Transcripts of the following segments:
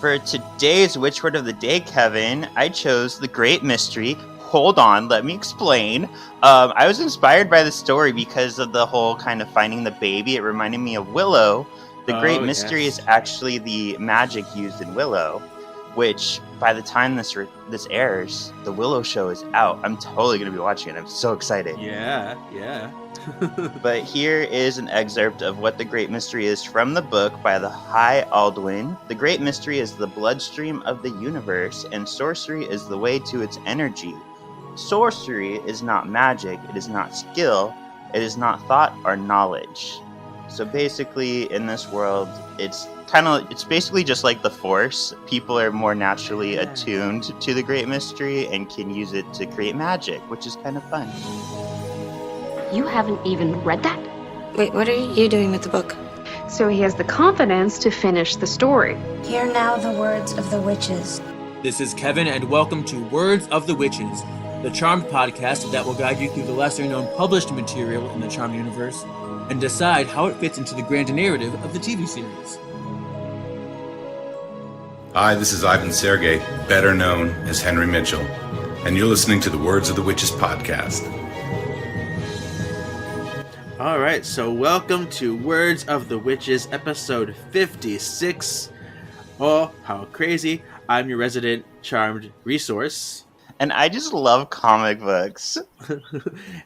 For today's Witch Word of the Day, Kevin, I chose The Great Mystery. Hold on, let me explain. I was inspired by the story because of the whole kind of finding the baby. It reminded me of Willow. The Great Mystery is actually the magic used in Willow, which by the time this airs, the Willow show is out. I'm totally going to be watching it. I'm so excited. Yeah. But here is an excerpt of what the Great Mystery is from the book by the High Aldwin. The Great Mystery is the bloodstream of the universe, and sorcery is the way to its energy. Sorcery is not magic, it is not skill, it is not thought or knowledge. So basically, in this world, it's basically just like the Force. People are more naturally attuned to the Great Mystery and can use it to create magic, which is kind of fun. You haven't even read that? Wait, what are you doing with the book? So he has the confidence to finish the story. Hear now the words of the witches. This is Kevin, and welcome to Words of the Witches, the Charmed podcast that will guide you through the lesser-known published material in the Charmed universe and decide how it fits into the grand narrative of the TV series. Hi, this is Ivan Sergey, better known as Henry Mitchell, and you're listening to the Words of the Witches podcast. All right, so welcome to Words of the Witches, episode 56. Oh, how crazy. I'm your resident Charmed resource. And I just love comic books.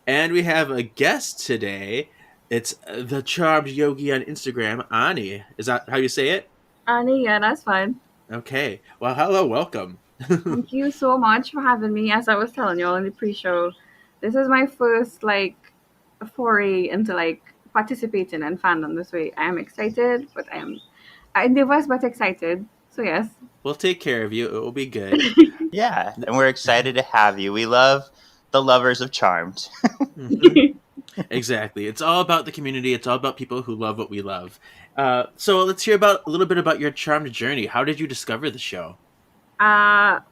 And we have a guest today. It's the Charmed Yogi on Instagram, Ani. Is that how you say it? Ani, yeah, that's fine. Okay. Well, hello, welcome. Thank you so much for having me. As I was telling you all in the pre-show, this is my first, foray into, participating in fandom this way. I am excited, but I'm nervous but excited. So, yes. We'll take care of you. It will be good. Yeah, and we're excited to have you. We love the lovers of Charmed. Exactly. It's all about the community. It's all about people who love what we love. So let's hear a little bit about your Charmed journey. How did you discover the show? Well,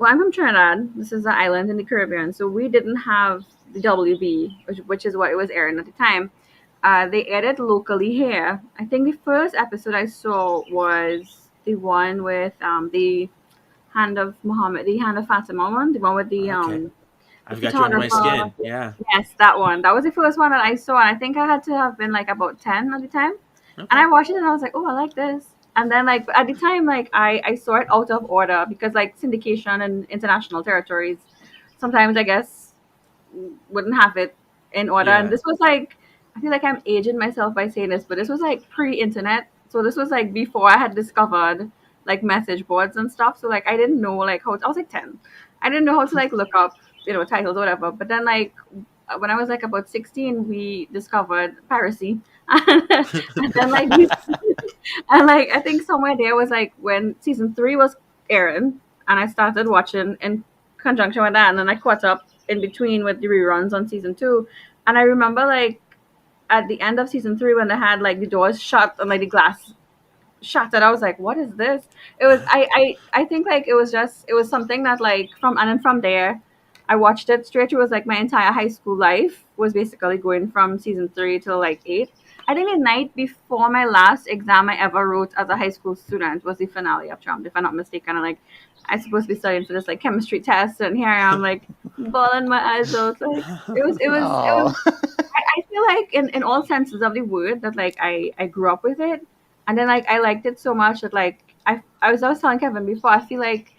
I'm from Trinidad. This is an island in the Caribbean. So we didn't have the WB, which is what it was airing at the time. They aired it locally here. I think the first episode I saw was the one with the Hand of Muhammad, the Hand of Fatima one, the one with the I've got you under my skin. Yeah. Yes, that one. That was the first one that I saw, and I think I had to have been about 10 at the time. Okay. And I watched it and I was like, oh, I like this. And then at the time, I saw it out of order because syndication in international territories sometimes I guess wouldn't have it in order. Yeah. And this was I feel like I'm aging myself by saying this, but this was pre-internet. So this was before I had discovered message boards and stuff. So I didn't know how I was 10. I didn't know how to look up titles or whatever. But then when I was about 16, we discovered piracy. And then and I think somewhere there was when season 3 was airing, and I started watching in conjunction with that, and then I caught up in between with the reruns on season 2. And I remember at the end of season 3 when they had the doors shut and the glass shattered, I was like, what is this? It was I think it was something that from there I watched it straight through. It was my entire high school life was basically going from season 3 till 8. I think the night before my last exam I ever wrote as a high school student was the finale of Charmed, if I'm not mistaken. And I supposed to be studying for this chemistry test, and here I am bawling my eyes out. It was I feel in all senses of the word that I grew up with it, and then I liked it so much that I was telling Kevin before, I feel like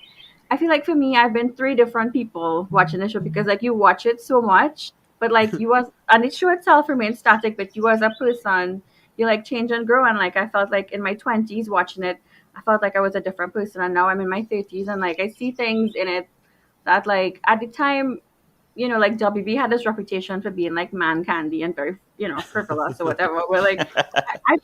for me I've been 3 different people watching the show, because you watch it so much, but you was, and the show itself remains static, but you as a person, you change and grow. And I felt in my 20s watching it, I felt I was a different person, and now I'm in my 30s, and I see things in it that at the time, WB had this reputation for being man candy and very frivolous or whatever. Where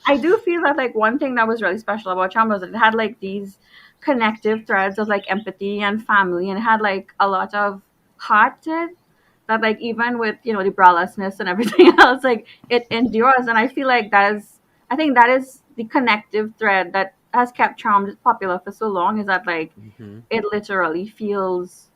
I do feel that one thing that was really special about Charmed was that it had these connective threads of empathy and family, and it had a lot of heart to it, that even with the bralessness and everything else, it endures. And I feel that is the connective thread that has kept Charmed popular for so long, is that it literally feels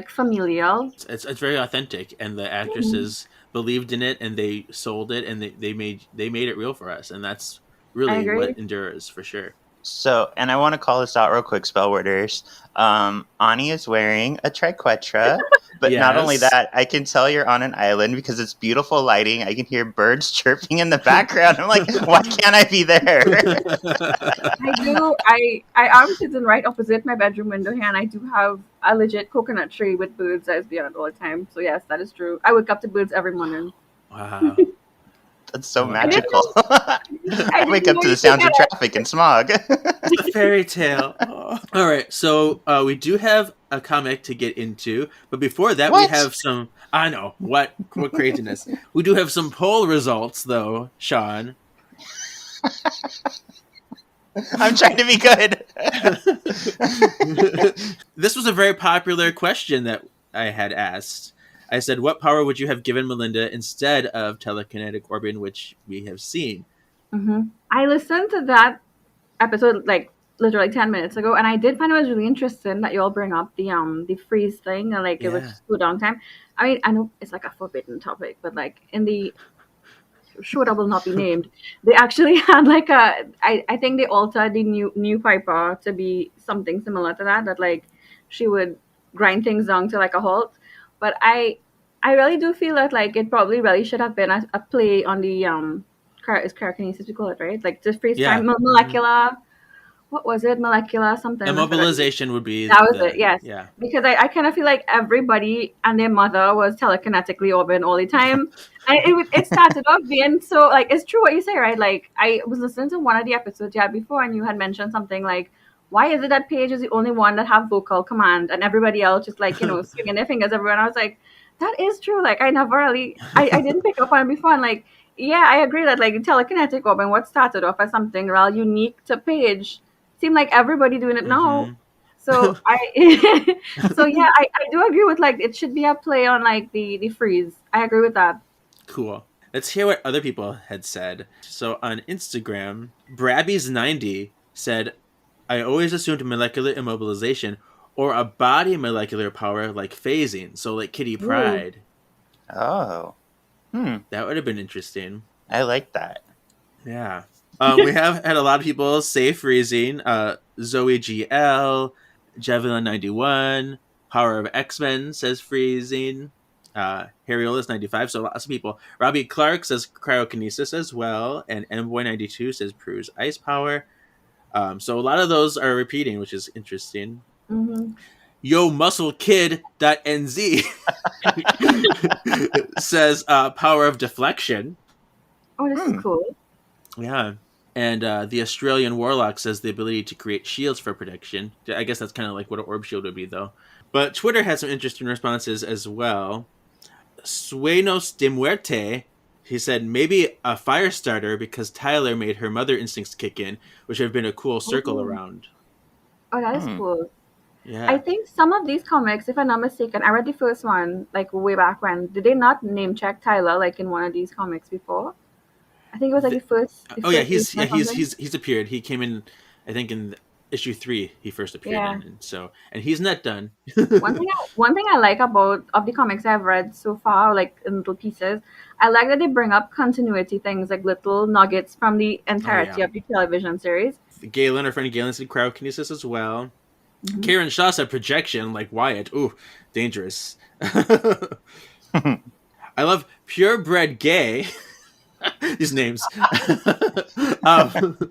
familial. It's very authentic, and the actresses believed in it, and they sold it, and they made it real for us, and that's really what endures for sure. So, and I want to call this out real quick, Spellworders. Ani is wearing a triquetra, but not only Yes. that, I can tell you're on an island because it's beautiful lighting. I can hear birds chirping in the background. I'm like, why can't I be there? I do. I am sitting right opposite my bedroom window here, and I do have a legit coconut tree with birds that is beyond all the time. So yes, that is true. I wake up to birds every morning. Wow. That's so I didn't magical. I didn't wake up know to you the sounds of could get traffic and smog. It's a fairy tale. Oh. All right, so we do have a comic to get into, but before that, we What? have some. I know what craziness. We do have some poll results, though, Sean. I'm trying to be good. This was a very popular question that I had asked. I said, what power would you have given Melinda instead of telekinetic orbiting, which we have seen? I listened to that episode like literally 10 minutes ago, and I did find it was really interesting that you all bring up the freeze thing and like it would Yeah. slow down time. I mean, I know it's like a forbidden topic, but like in the show that will not be named, they actually had like I think they altered the new Piper to be something similar to that like she would grind things down to like a halt. But I really do feel that like it probably really should have been a play on the is cryokinesis we call it, right? Like just freeze Yeah. time molecular. What was it? Molecular something. I forgot. Immobilization would be That was it. Yes. Yeah. Because I kind of feel like everybody and their mother was telekinetically orbiting all the time. And it started off being so like it's true what you say, right? Like I was listening to one of the episodes you had before, and you had mentioned something like, why is it that Paige is the only one that have vocal command and everybody else just like swinging their fingers everywhere? And I was like, that is true. Like I never really I didn't pick up on it before, and like yeah, I agree that like telekinetic orbiting, what started off as something real unique to Paige, seemed like everybody doing it now. So so yeah, I do agree with like it should be a play on like the freeze. I agree with that. Cool. Let's hear what other people had said. So on Instagram, Brabby's90 said, I always assumed molecular immobilization or a body molecular power like phasing. So like Kitty Pryde. Oh. That would have been interesting. I like that. Yeah. We have had a lot of people say freezing. Zoe GL, Javelin91, Power of X-Men says freezing. Harriolas 95, so lots of people. Robbie Clark says cryokinesis as well, and Mboy 92 says Prue's ice power. So a lot of those are repeating, which is interesting. Yo Muscle Kid.nz says power of deflection. Oh, this is cool. Yeah. And the Australian Warlock says the ability to create shields for protection. I guess that's kind of like what an orb shield would be, though. But Twitter had some interesting responses as well. Suenos de Muerte, he said maybe a fire starter because Tyler made her mother instincts kick in, which would have been a cool circle around. Oh, that is cool. Yeah. I think some of these comics, if I'm not mistaken, I read the first one like way back when. Did they not name check Tyler like in one of these comics before? I think it was like the first. He's appeared. He came in, I think in issue 3 he first appeared in, and he's not done. one thing I like about of the comics I've read so far, like in little pieces, I like that they bring up continuity things, like little nuggets from the entirety of the television series. Galen, our friend Galen, said cryokinesis as well. Karen Shaw said projection, like Wyatt. Ooh, dangerous. I love purebred gay. These names. But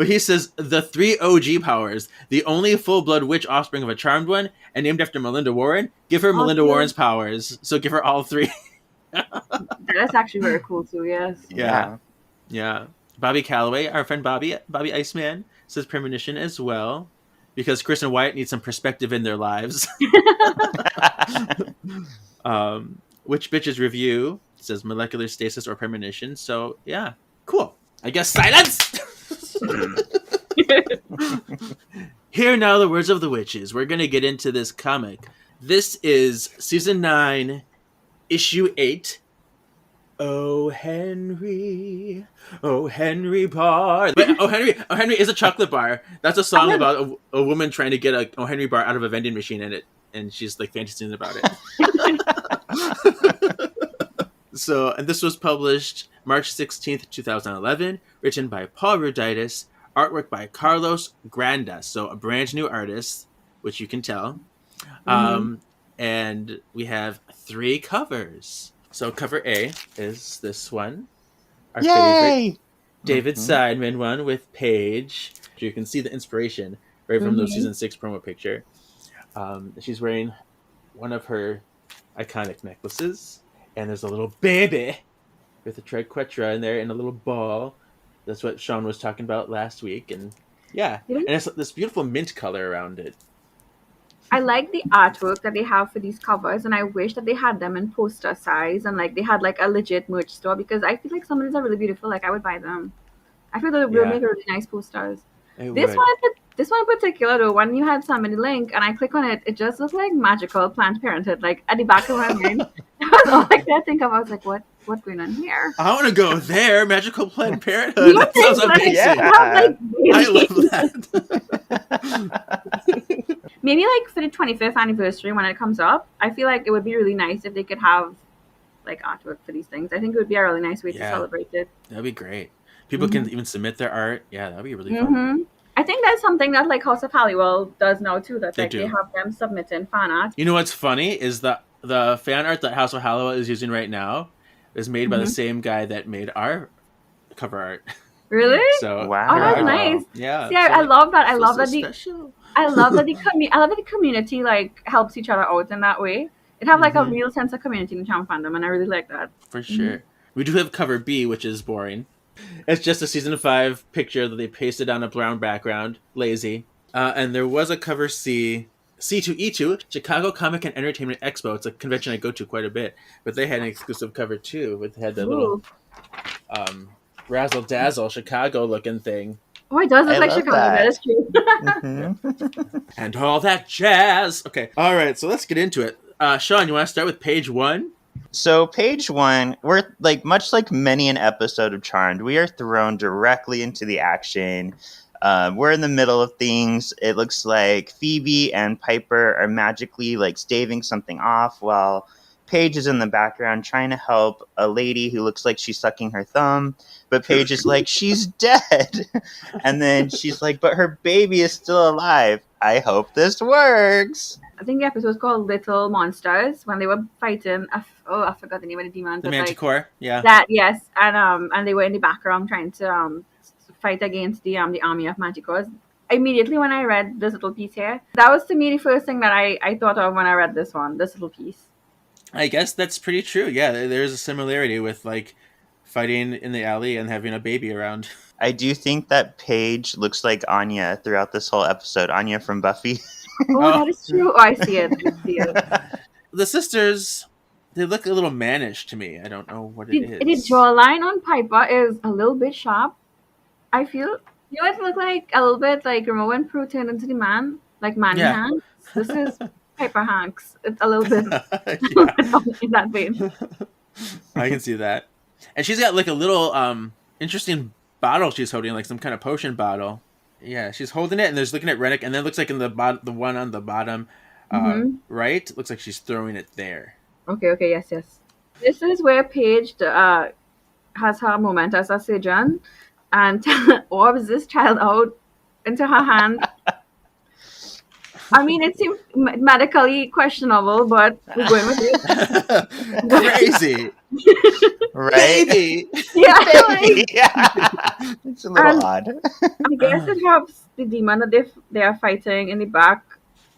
he says the 3 OG powers, the only full-blood witch offspring of a charmed one, and named after Melinda Warren. Give her Melinda Warren's powers. So give her all 3. That's actually very cool too. Yes. Yeah. Bobby Calloway, our friend Bobby Iceman, says premonition as well, because Chris and Wyatt need some perspective in their lives. Which Bitches Review says molecular stasis or premonition. So yeah, cool. I guess silence. Here now, the words of the witches. We're gonna get into this comic. This is season 9, issue 8. Oh Henry bar. But Oh Henry is a chocolate bar. That's a song about a woman trying to get a Oh Henry bar out of a vending machine, and she's like fantasizing about it. So, and this was published March 16th, 2011, written by Paul Ruditis, artwork by Carlos Granda, so a brand new artist, which you can tell. And we have 3 covers. So cover A is this one, our favorite David Seidman one with Paige. You can see the inspiration right from the season 6 promo picture. She's wearing one of her iconic necklaces, and there's a little baby with a triquetra in there and a little ball. That's what Sean was talking about last week, and and it's this beautiful mint color around it. I like the artwork that they have for these covers, and I wish that they had them in poster size and like they had like a legit merch store, because I feel like some of these are really beautiful. Like I would buy them. I feel they would make really nice posters. This one in particular, though, when you had somebody link and I click on it, it just looked like magical Planned Parenthood. Like at the back of my mind, that was all I could think of. I was like, what's going on here? I want to go there. Magical Planned Parenthood. That sounds amazing. I love that. Maybe like for the 25th anniversary when it comes up, I feel like it would be really nice if they could have like artwork for these things. I think it would be a really nice way to celebrate it. That'd be great. People can even submit their art. Yeah, that'd be really fun. I think that's something that like House of Halliwell does now too. That they have them submitting fan art. You know what's funny is that the fan art that House of Halliwell is using right now is made by the same guy that made our cover art. Really? So wow. Oh, that's nice. Yeah. See, I love that. I love that special. I love that the community like helps each other out in that way. It have like a real sense of community in Charm fandom, and I really like that. For sure. We do have cover B, which is boring. It's just a season 5 picture that they pasted on a brown background. Lazy. And there was a cover C, C2E2, Chicago Comic and Entertainment Expo. It's a convention I go to quite a bit, but they had an exclusive cover too. It had the little razzle dazzle Chicago looking thing. Oh, it does look like Chicago. That is true. And all that jazz. Okay. All right. So let's get into it. Sean, you want to start with page 1? So page 1, we're like much like many an episode of Charmed, we are thrown directly into the action. We're in the middle of things. It looks like Phoebe and Piper are magically like staving something off, while Paige is in the background trying to help a lady who looks like she's sucking her thumb, but Paige is like, she's dead. And then she's like, but her baby is still alive. I hope this works. I think the episode was called Little Monsters, when they were fighting. I forgot the name of the demon. The Manticore, yeah. That, yes, and they were in the background trying to fight against the army of Manticores. Immediately when I read this little piece here, that was to me the first thing that I thought of when I read this little piece. I guess that's pretty true. Yeah, there's a similarity with like fighting in the alley and having a baby around. I do think that Paige looks like Anya throughout this whole episode. Anya from Buffy. That is true. Oh, I see it. The sisters, they look a little mannish to me. I don't know what it is. The jawline on Piper is a little bit sharp, I feel. You know, it look like a little bit like remember when Prue turned into the man? Like Manny Hanks. This is Piper Hanks. It's a little bit in that vein. I can see that. And she's got like a little interesting bottle she's holding, like some kind of potion bottle. Yeah, she's holding it and there's looking at Rennek, and then it looks like in the one on the bottom right, looks like she's throwing it there. Okay, yes. This is where Paige has her moment as a surgeon and orbs this child out into her hand. I mean, it seems medically questionable, but we're going with it. Crazy. Right? Baby. Yeah. It's a little odd. I guess it helps the demon that they are fighting in the back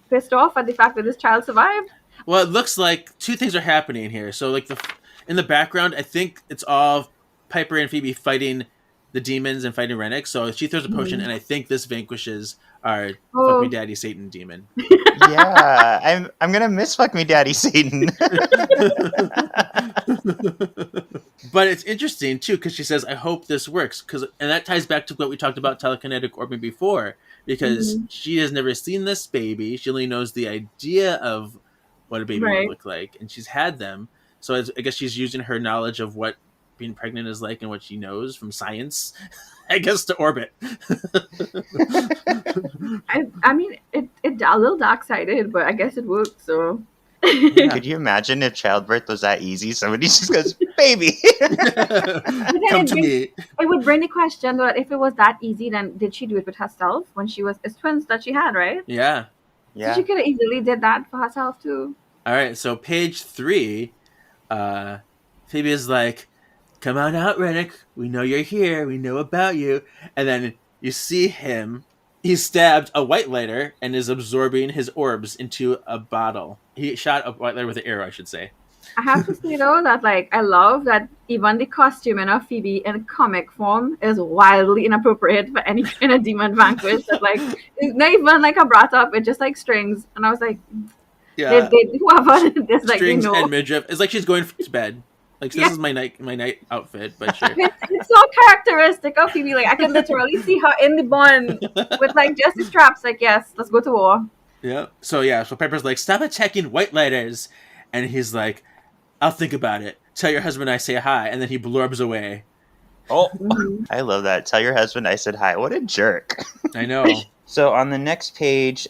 pissed off at the fact that this child survived. Well, it looks like 2 things are happening here. So, like in the background, I think it's all Piper and Phoebe fighting the demons and fighting Rennek. So she throws a potion, and I think this vanquishes our Fuck Me Daddy Satan demon. Yeah, I'm gonna miss Fuck Me Daddy Satan. But it's interesting too because she says, "I hope this works," and that ties back to what we talked about telekinetic orbing before. Because she has never seen this baby, she only knows the idea of what a baby would look like, and she's had them. So I guess she's using her knowledge of what being pregnant is like and what she knows from science, I guess, to orbit. I mean, it a little dark-sided, but I guess it worked. So Yeah. Could you imagine if childbirth was that easy? Somebody just goes, baby. Come to me. It would bring the question that if it was that easy, then did she do it with herself when she was it's twins that she had, right? Yeah. So she could have easily did that for herself too. All right. So page 3, Phoebe is like, "Come on out, Rennek. We know you're here. We know about you." And then you see him. He stabbed a Whitelighter and is absorbing his orbs into a bottle. He shot a Whitelighter with an arrow, I should say. I have to say though that like I love that even the costume of Phoebe in comic form is wildly inappropriate for any kind of demon vanquish. That like it's not even like a brought up, it's just like strings. And I was like, Yeah. whoever this like Strings you know. and midriff. It's like she's going to bed. Like this is my night outfit, but sure. It's so characteristic of Phoebe. Like I can literally see her in the bun with like just the straps. Like yes, let's go to war. Yeah. So Pepper's like, "Stop attacking Whitelighters," and he's like, "I'll think about it. Tell your husband I say hi," and then he blurbs away. Oh, I love that. Tell your husband I said hi. What a jerk. I know. So on the next page,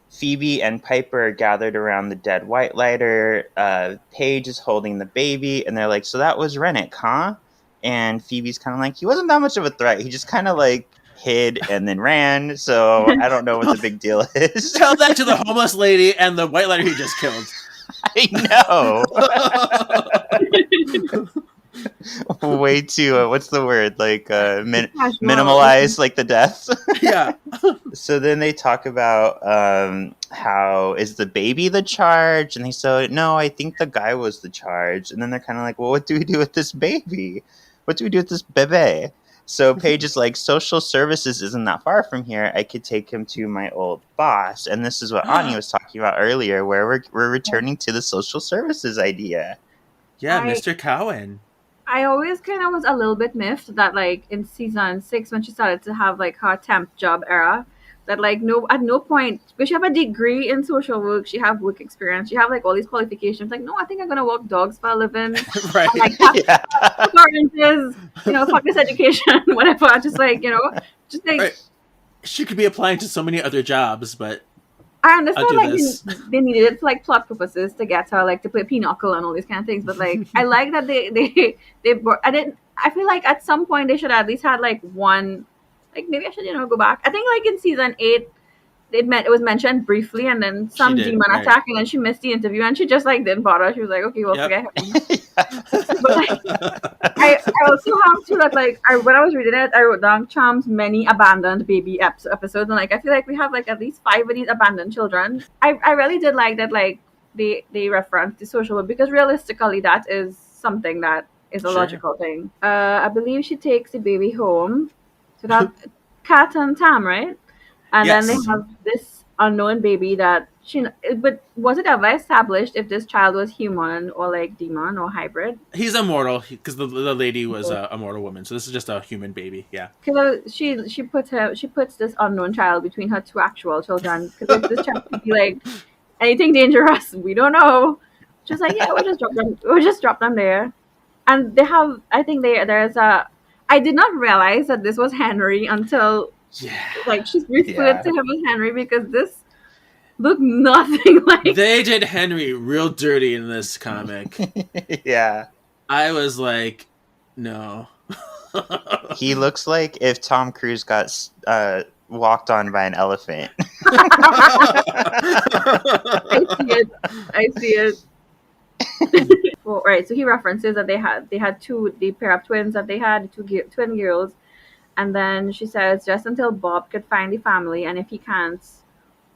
Phoebe and Piper are gathered around the dead Whitelighter. Paige is holding the baby, and they're like, "So that was Rennek, huh?" And Phoebe's kind of like, "He wasn't that much of a threat. He just kind of like hid and then ran. So I don't know what the big deal is." Tell that to the homeless lady and the Whitelighter he just killed. I know. Way too what's the word, like minimalize like the deaths. Yeah. So then they talk about how is the baby the charge, and they say no, I think the guy was the charge. And then they're kind of like, well, what do we do with this baby? What do we do with this bebe? So Paige is like, social services isn't that far from here. I could take him to my old boss. And this is what Ani was talking about earlier, where we're returning to the social services idea. Yeah, Mr. Cowan. I always kind of was a little bit miffed that like in season 6 when she started to have like her temp job era, that like at no point, because she have a degree in social work, she have work experience, she have like all these qualifications. Like, no, I think I'm gonna walk dogs for a living. Right. And, like oranges, fuck this education, whatever. Just like, just like Right. She could be applying to so many other jobs, but I understand like this. they needed it for like plot purposes to get her like to play pinochle and all these kind of things. It I like that they brought, I feel like at some point they should at least had like one, like maybe I should go back. I think like in season 8 it was mentioned briefly, and then some demon attack, and then she missed the interview, and she just like didn't bother. She was like, okay, well, forget him. But like, I also have to that like when I was reading it, I wrote down Charm's many abandoned baby episodes, and like I feel like we have like at least 5 of these abandoned children. I really did like that like they reference the social work, because realistically that is something that is a logical thing. I believe she takes the baby home. So that Kat and Tam, right? And then they have this unknown baby that but was it ever established if this child was human or like demon or hybrid? He's immortal because the lady was a mortal woman, so this is just a human baby. Yeah. Because she puts this unknown child between her 2 actual children. Because if this child could be like anything dangerous, we don't know. Just like we'll just drop them there. And they have, I think there's I did not realize that this was Henry until like she's referred to him as Henry, because this looked nothing like. They did Henry real dirty in this comic. Yeah. I was like, no. He looks like if Tom Cruise got walked on by an elephant. I see it. Well, right. So he references that they had the pair of twins that they had, twin girls, and then she says just until Bob could find the family, and if he can't,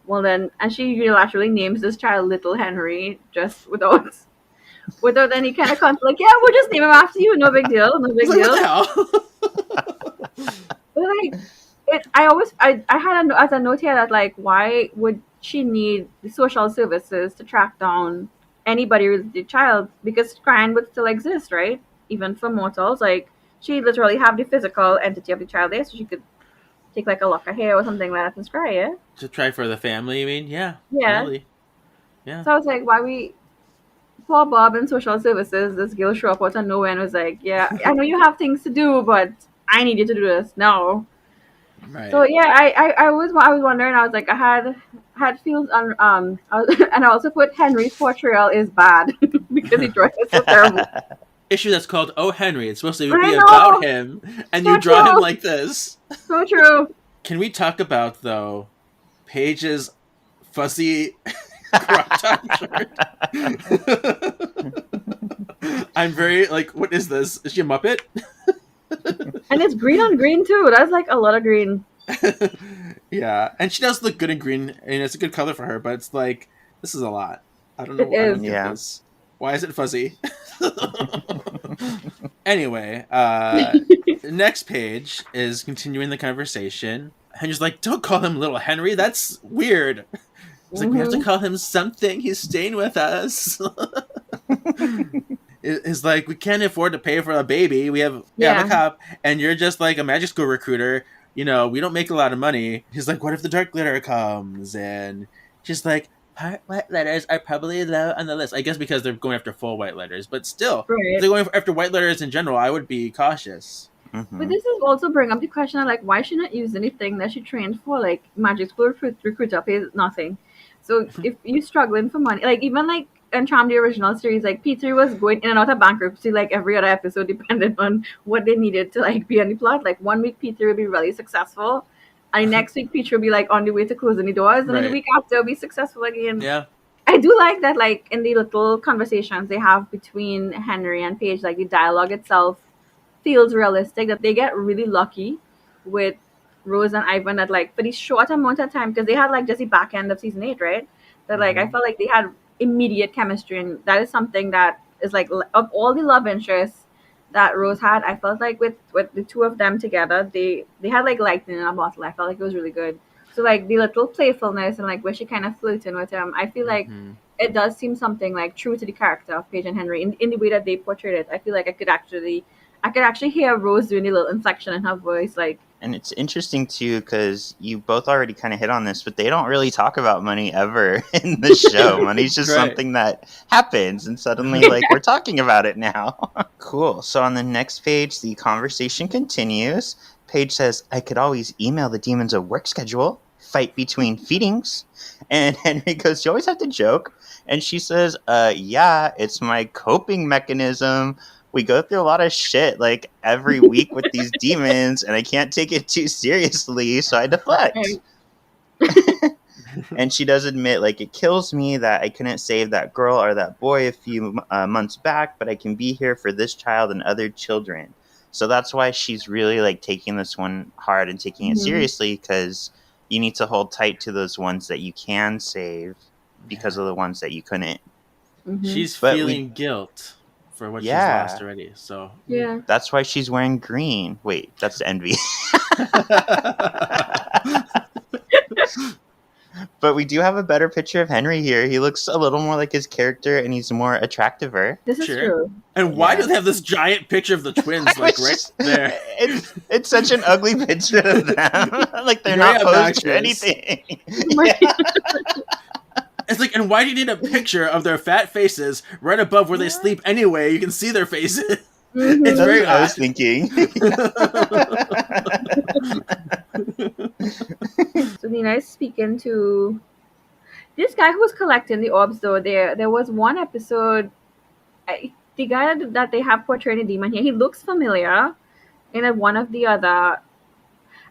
well then, and she unilaterally names this child Little Henry just without any kind of conflict. Like, yeah, we'll just name him after you. No big deal. No big deal. But like, I had as a note here that like, why would she need the social services to track down anybody with the child, because crime would still exist, right? Even for mortals. Like, she literally have the physical entity of the child there, so she could take like a lock of hair or something like that and scry it. To try for the family, you mean? Yeah. Really. Yeah. So I was like, why poor Bob in social services, this girl show up out of nowhere and was like, yeah, I know you have things to do, but I need you to do this now. Right. So yeah, I was wondering. I was like, I had feels on and I also put Henry's portrayal is bad because he draws it so terrible. Issue that's called "Oh Henry." It's supposed to I be about know, him, and you so draw him true, like this. so true. Can we talk about though Paige's fuzzy crop top shirt? I'm very like, what is this? Is she a Muppet? And it's green on green too. That's like a lot of green. Yeah, and she does look good in green, and it's a good color for her. But it's like, this is a lot. I don't It know. I don't is. get Yeah. this. Why is it fuzzy? Anyway, next page is continuing the conversation. Henry's like, "Don't call him Little Henry. That's weird." He's like, "We have to call him something. He's staying with us." It's like, we can't afford to pay for a baby. We have a cop, and you're just like a magic school recruiter. You know, we don't make a lot of money. He's like, "What if the dark glitter comes?" And she's like, "Part white letters are probably low on the list." I guess because they're going after full white letters, but still, Right. if they're going after white letters in general, I would be cautious. But this is also bring up the question of like, why she not use anything that she trained for? Like magic school recruiter pays nothing. So if you're struggling for money, like even like in Charm the original series, like P3 was going in and out of bankruptcy like every other episode, depending on what they needed to like be on the plot. Like 1 week P3 would be really successful, and next week P3 would be like on the way to closing the doors, and then the Right. week after it'll be successful again. Yeah. I do like that, like in the little conversations they have between Henry and Paige, like the dialogue itself feels realistic. That they get really lucky with Rose and Ivan. That like for the short amount of time, because they had like just the back end of season 8, right? That like I felt like they had immediate chemistry, and that is something that is like of all the love interests that Rose had. I felt like with the two of them together, they had like lightning in a bottle. I felt like it was really good. So like the little playfulness and like where she kind of flirting with him, I feel like it does seem something like true to the character of Paige and Henry in the way that they portrayed it. I feel like I could actually hear Rose doing a little inflection in her voice, like. And it's interesting too because you both already kind of hit on this, but they don't really talk about money ever in the show. Money's just Right. something that happens, and suddenly, like, we're talking about it now. Cool. So on the next page, the conversation continues. Paige says, "I could always email the demons a work schedule, fight between feedings." And Henry goes, "You always have to joke." And she says, "Yeah, it's my coping mechanism. We go through a lot of shit like every week with these demons, and I can't take it too seriously, so I deflect." And she does admit, like, "It kills me that I couldn't save that girl or that boy a few months back, but I can be here for this child and other children." So that's why she's really like taking this one hard and taking it seriously, because you need to hold tight to those ones that you can save because of the ones that you couldn't. She's But feeling guilt for what she's Yeah. lost already. So Yeah. That's why she's wearing green. Wait, that's envy. But we do have a better picture of Henry here. He looks a little more like his character, and he's more attractiver. This is Sure. true. And why Yeah. do they have this giant picture of the twins I like was right just- there? It's such an ugly picture of them. Like they're Very not posed or obnoxious. anything. My- It's like, and why do you need a picture of their fat faces right above where they sleep anyway? You can see their faces. It's That's very what I was odd. thinking. So Nina is speaking to this guy who was collecting the orbs. Though there was one episode, the guy that they have portrayed a demon here. He looks familiar in one of the other.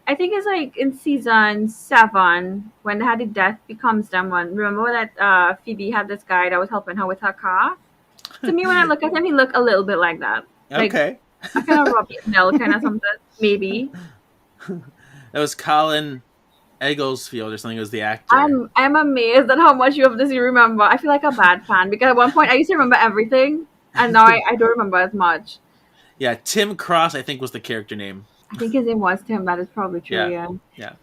I think it's like in season 7 when they had the Death Becomes Them one. Remember that Phoebe had this guy that was helping her with her car? To me, when I look at him, he looked a little bit like that. Like, Okay. a kind of Robbie Nell kind of something, maybe. That was Colin Egglesfield or something. Was the actor. I'm amazed at how much of this you remember. I feel like a bad fan because at one point I used to remember everything, and now I don't remember as much. Yeah, Tim Cross, I think, was the character name. I think his name was Tim. That is probably true. Yeah.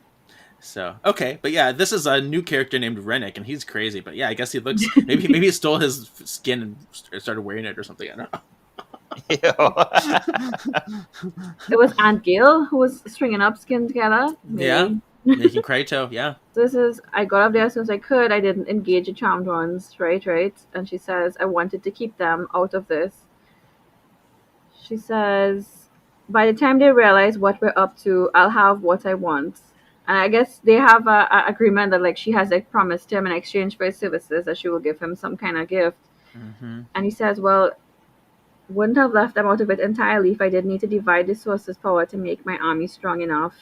So okay, but yeah, this is a new character named Rennek, and he's crazy. But yeah, I guess he looks maybe he stole his skin and started wearing it or something. I don't know. It was Aunt Gail who was stringing up skin together. Maybe. Yeah, making Kratos. Yeah. This is, I got up there as soon as I could. I didn't engage the charmed ones, right? And she says, I wanted to keep them out of this. She says, by the time they realize what we're up to, I'll have what I want. And I guess they have a agreement that like she has like promised him in exchange for his services that she will give him some kind of gift. Mm-hmm. And he says, "Well, wouldn't have left them out of it entirely if I did need to divide the source's power to make my army strong enough."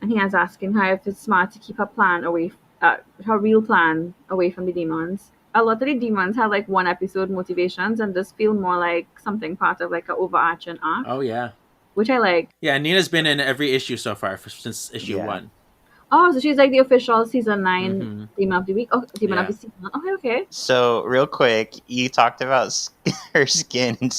And he is asking her if it's smart to keep her plan away, her real plan away from the demons. A lot of the demons have like one episode motivations, and this feel more like something part of like an overarching arc, Oh yeah, which I like. yeah. Nina's been in every issue so far since issue Yeah. 1. Oh, so she's like the official season 9 Mhm. demon of the week. Oh, demon of Yeah. the season. Okay, okay. So real quick, you talked about her skin and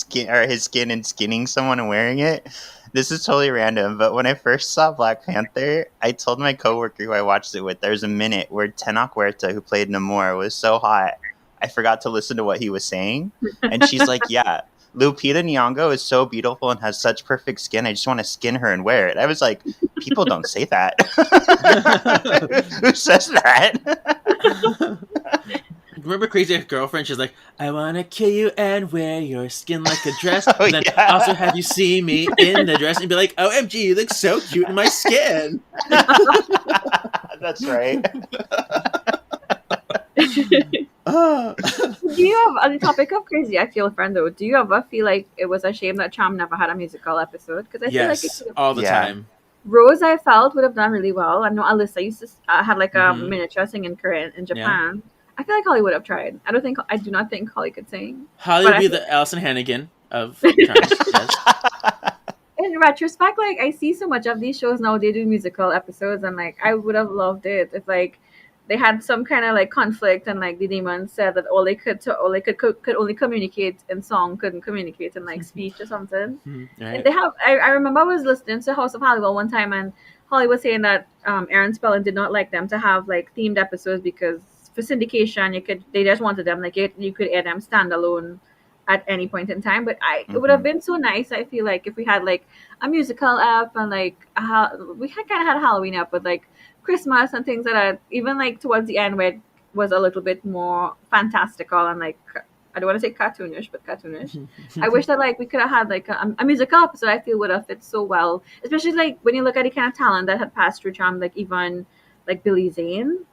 his skin and skinning someone and wearing it. This is totally random, but when I first saw Black Panther, I told my coworker who I watched it with, there's a minute where Tenoch Huerta, who played Namor, was so hot, I forgot to listen to what he was saying. And she's like, yeah, Lupita Nyong'o is so beautiful and has such perfect skin. I just want to skin her and wear it. I was like, people don't say that. Who says that? Remember Crazy Ex-Girlfriend? She's like, I want to kill you and wear your skin like a dress. Oh, And then yeah. also have you see me in the dress and be like, OMG, you look so cute in my skin. That's right. Do you have, on the topic of Crazy Ex-Girlfriend though, do you ever feel like it was a shame that Charm never had a musical episode? Because I feel like Yes, it all the Yeah. time. Rose, I felt, would have done really well. I know Alyssa used to had like a Mhm. miniature singing career in Japan. I feel like Holly would have tried. I do not think Holly could sing. Holly But would I be feel- the Alison Hannigan of Charms. Yes. In retrospect, like I see so much of these shows now, they do musical episodes, and like I would have loved it if like they had some kind of like conflict, and like the demons said that all they could only communicate in song, couldn't communicate in like speech or something. Mhm, And right. they have. I remember I was listening to House of Hollywood one time, and Holly was saying that Aaron Spelling did not like them to have like themed episodes because for syndication, they just wanted them like you could air them standalone at any point in time. But it would have been so nice. I feel like if we had like a musical app and like we had kind of had a Halloween app with like Christmas and things like that. Even like towards the end where it was a little bit more fantastical and like I don't want to say cartoonish, but cartoonish. I wish that like we could have had like a musical episode. I feel would have fit so well, especially like when you look at the kind of talent that had passed through Charm, like even like Billy Zane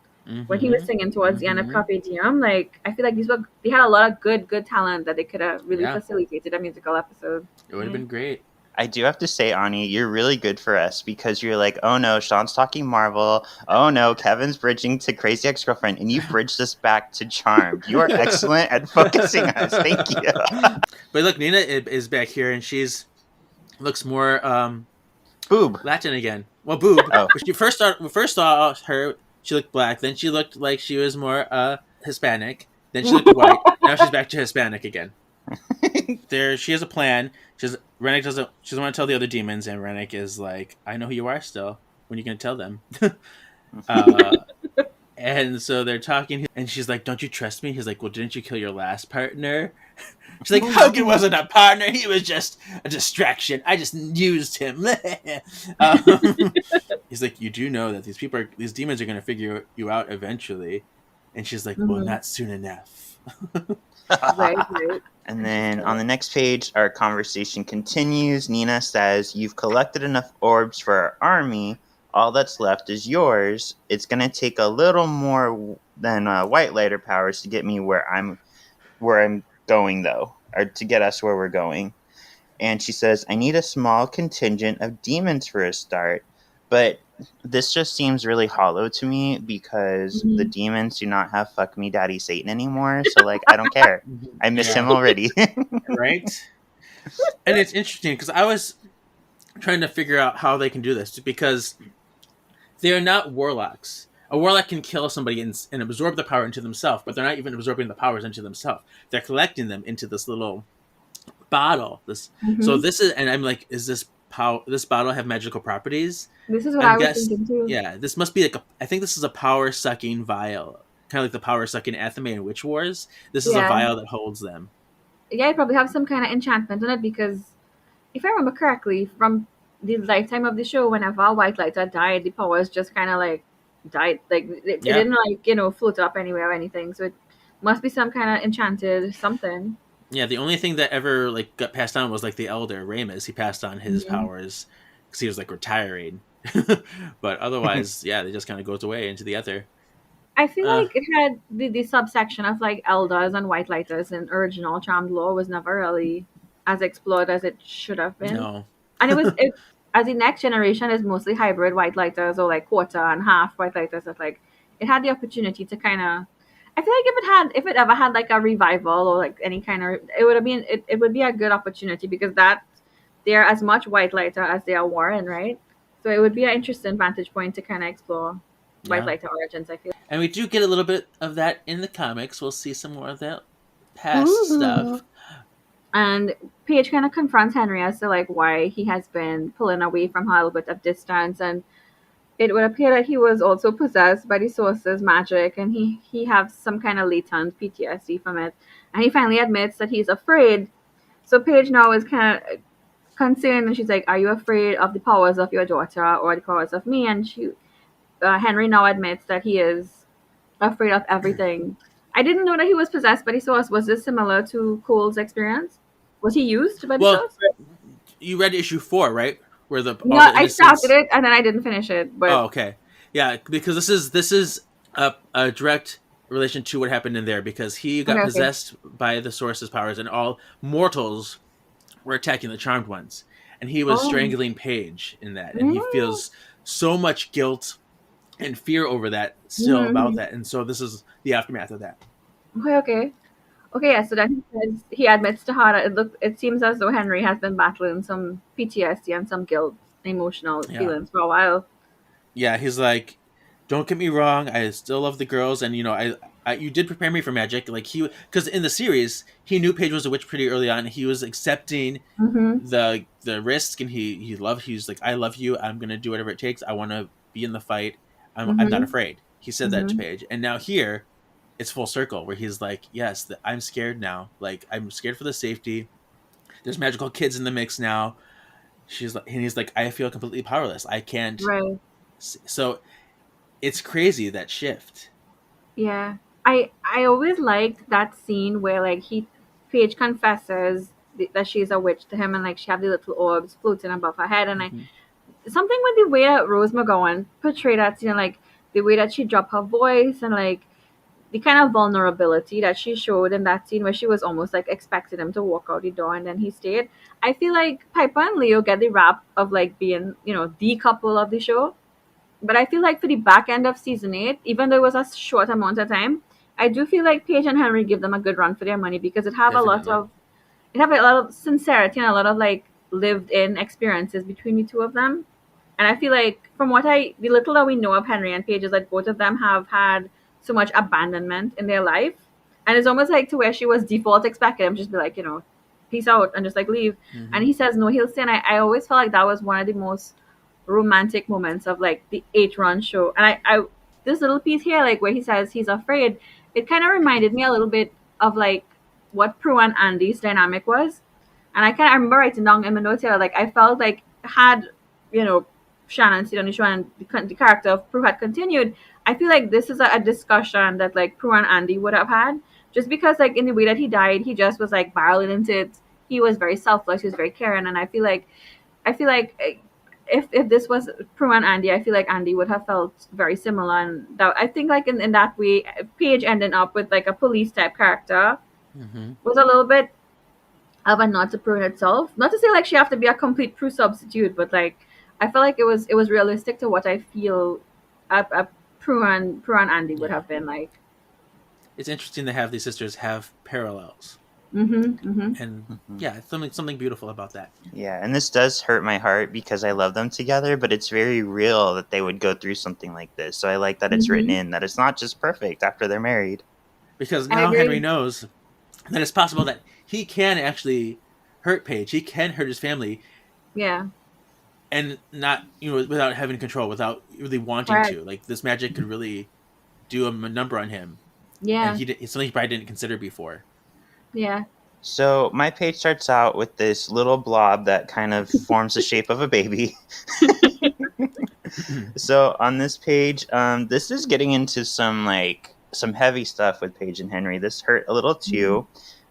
when he was singing towards the end of Carpe Diem. Like I feel like they had a lot of good talent that they could have really Yeah. facilitated a musical episode. It would have been great. I do have to say, Ani, you're really good for us because you're like, oh no, Sean's talking Marvel. Oh no, Kevin's bridging to Crazy Ex-Girlfriend, and you bridged us back to Charmed. You are excellent at focusing us. Thank you. But look, Nina is back here and she's looks more Boob. Latin again. Well, boob. Oh. But we first saw her, she looked black. Then she looked like she was more Hispanic. Then she looked white. Now she's back to Hispanic again. She has a plan. Rennek doesn't want to tell the other demons, and Rennek is like, I know who you are still. When are you going to tell them? And so they're talking, and she's like, don't you trust me? He's like, well, didn't you kill your last partner? She's like, Hogan wasn't a partner. He was just a distraction. I just used him. He's like, you do know that these demons are going to figure you out eventually. And she's like, well, not soon enough. Right. And then on the next page, our conversation continues. Nina says, you've collected enough orbs for our army. All that's left is yours. It's going to take a little more than Whitelighter powers to get me where I'm going, though, or to get us where we're going. And she says, I need a small contingent of demons for a start. But this just seems really hollow to me because the demons do not have Fuck Me Daddy Satan anymore. So, like, I don't care. I miss him already. Right? And it's interesting because I was trying to figure out how they can do this because they're not warlocks. A warlock can kill somebody and absorb the power into themselves, but they're not even absorbing the powers into themselves. They're collecting them into this little bottle. So this is, and I'm like, is this bottle have magical properties? This is what I was thinking too. Yeah, this must be I think this is a power sucking vial, kind of like the power sucking Athame in Witch Wars. This is a vial that holds them. Yeah, it probably have some kind of enchantment in it because if I remember correctly, from the lifetime of the show, whenever Whitelighter died, the powers just kind of like died. Like it didn't like float up anywhere or anything. So it must be some kind of enchanted something. Yeah, the only thing that ever like got passed on was like the elder Ramus. He passed on his Mhm. powers because he was like retiring. But otherwise, yeah, they just kind of goes away into the ether. I feel Uh, like it had the subsection of like elders and whitelighters in original Charmed Law was never really as explored as it should have been. no. And it as the next generation is mostly hybrid whitelighters or like quarter and half whitelighters that like it had the opportunity to kind of I feel like if it ever had like a revival or like any kind of it would have been it would be a good opportunity because that they're as much whitelighter as they are Warren, right? So it would be an interesting vantage point to kind of explore Yeah. whitelighter origins, I feel. And we do get a little bit of that in the comics. We'll see some more of that past Ooh. stuff. And Paige kind of confronts Henry as to like why he has been pulling away from her a little bit of distance, and it would appear that he was also possessed by the source's magic, and he has some kind of latent PTSD from it. And he finally admits that he's afraid. So Paige now is kind of concerned, and she's like, "Are you afraid of the powers of your daughter or the powers of me?" And Henry now admits that he is afraid of everything. I didn't know that he was possessed by the source. Was this similar to Cole's experience? Was he used by the Well, source? you read issue 4, right? Where No, all the I started innocents. it and then I didn't finish it. But Oh, okay. Yeah, because this is a direct relation to what happened in there because he got okay, okay. possessed by the source's powers and all mortals were attacking the charmed ones. And he was Oh, strangling Paige in that. And he mm-hmm. feels so much guilt and fear over that still about Mm-hmm. that. And so this is the aftermath of that. Okay, okay, okay. Yeah. So then he admits to her that it seems as though Henry has been battling some PTSD and some guilt, emotional Yeah. feelings for a while. Yeah, he's like, don't get me wrong, I still love the girls, and I you did prepare me for magic. Like because in the series, he knew Paige was a witch pretty early on. He was accepting Mm-hmm. the risk, and he's like, I love you. I'm gonna do whatever it takes. I want to be in the fight. I'm not Mm-hmm. afraid. He said that to Mm-hmm. Paige, and now here, it's full circle where he's like, yes, I'm scared now. Like I'm scared for the safety. There's magical kids in the mix now. She's like, and he's like, I feel completely powerless. I can't. Right. So it's crazy that shift. Yeah. I always liked that scene where like he Paige confesses that she's a witch to him and like she have the little orbs floating above her head and I Mm-hmm. something with the way that Rose McGowan portrayed that scene, like the way that she dropped her voice and like the kind of vulnerability that she showed in that scene where she was almost like expecting him to walk out the door and then he stayed. I feel like Piper and Leo get the rap of like being, the couple of the show. But I feel like for the back end of season 8, even though it was a short amount of time, I do feel like Paige and Henry give them a good run for their money because Definitely. it have a lot of sincerity and a lot of like lived in experiences between the two of them. And I feel like from the little that we know of Henry and Paige is that both of them have had so much abandonment in their life. And it's almost like to where she was default expecting him just be like, peace out and just like leave. Mm-hmm. And he says no, he'll stay. And I always felt like that was one of the most romantic moments of like the 8 run show. And I this little piece here, like where he says he's afraid, it kind of reminded me a little bit of like what Prue and Andy's dynamic was. And I remember writing down in my notes here, like I felt like had you know Shannon stayed on the show and the character of Prue had continued, I feel like this is a discussion that like Prue and Andy would have had. Just because like in the way that he died, he just was like barreling into it. He was very selfless. He was very caring, and I feel like if this was Prue and Andy, I feel like Andy would have felt very similar, and that I think like in that way, Paige ending up with like a police type character Mm-hmm. was a little bit of a nod to Prue in itself. Not to say like she have to be a complete Prue substitute, but like I felt like it was realistic to what I feel a Prue and Andy would Yeah. have been like. It's interesting to have these sisters have parallels. Mm-hmm. And Mhm. yeah, something beautiful about that. Yeah, and this does hurt my heart because I love them together, but it's very real that they would go through something like this. So I like that it's written Mm-hmm. in that it's not just perfect after they're married. Because I now Henry agree. knows that it's possible that he can actually hurt Paige. He can hurt his family Yeah. and not, without having control, without really wanting Correct. to. Like this magic could really do a number on him. Yeah. And it's something he probably didn't consider before. Yeah. So my page starts out with this little blob that kind of forms the shape of a baby. So on this page, this is getting into some heavy stuff with Paige and Henry. This hurt a little too.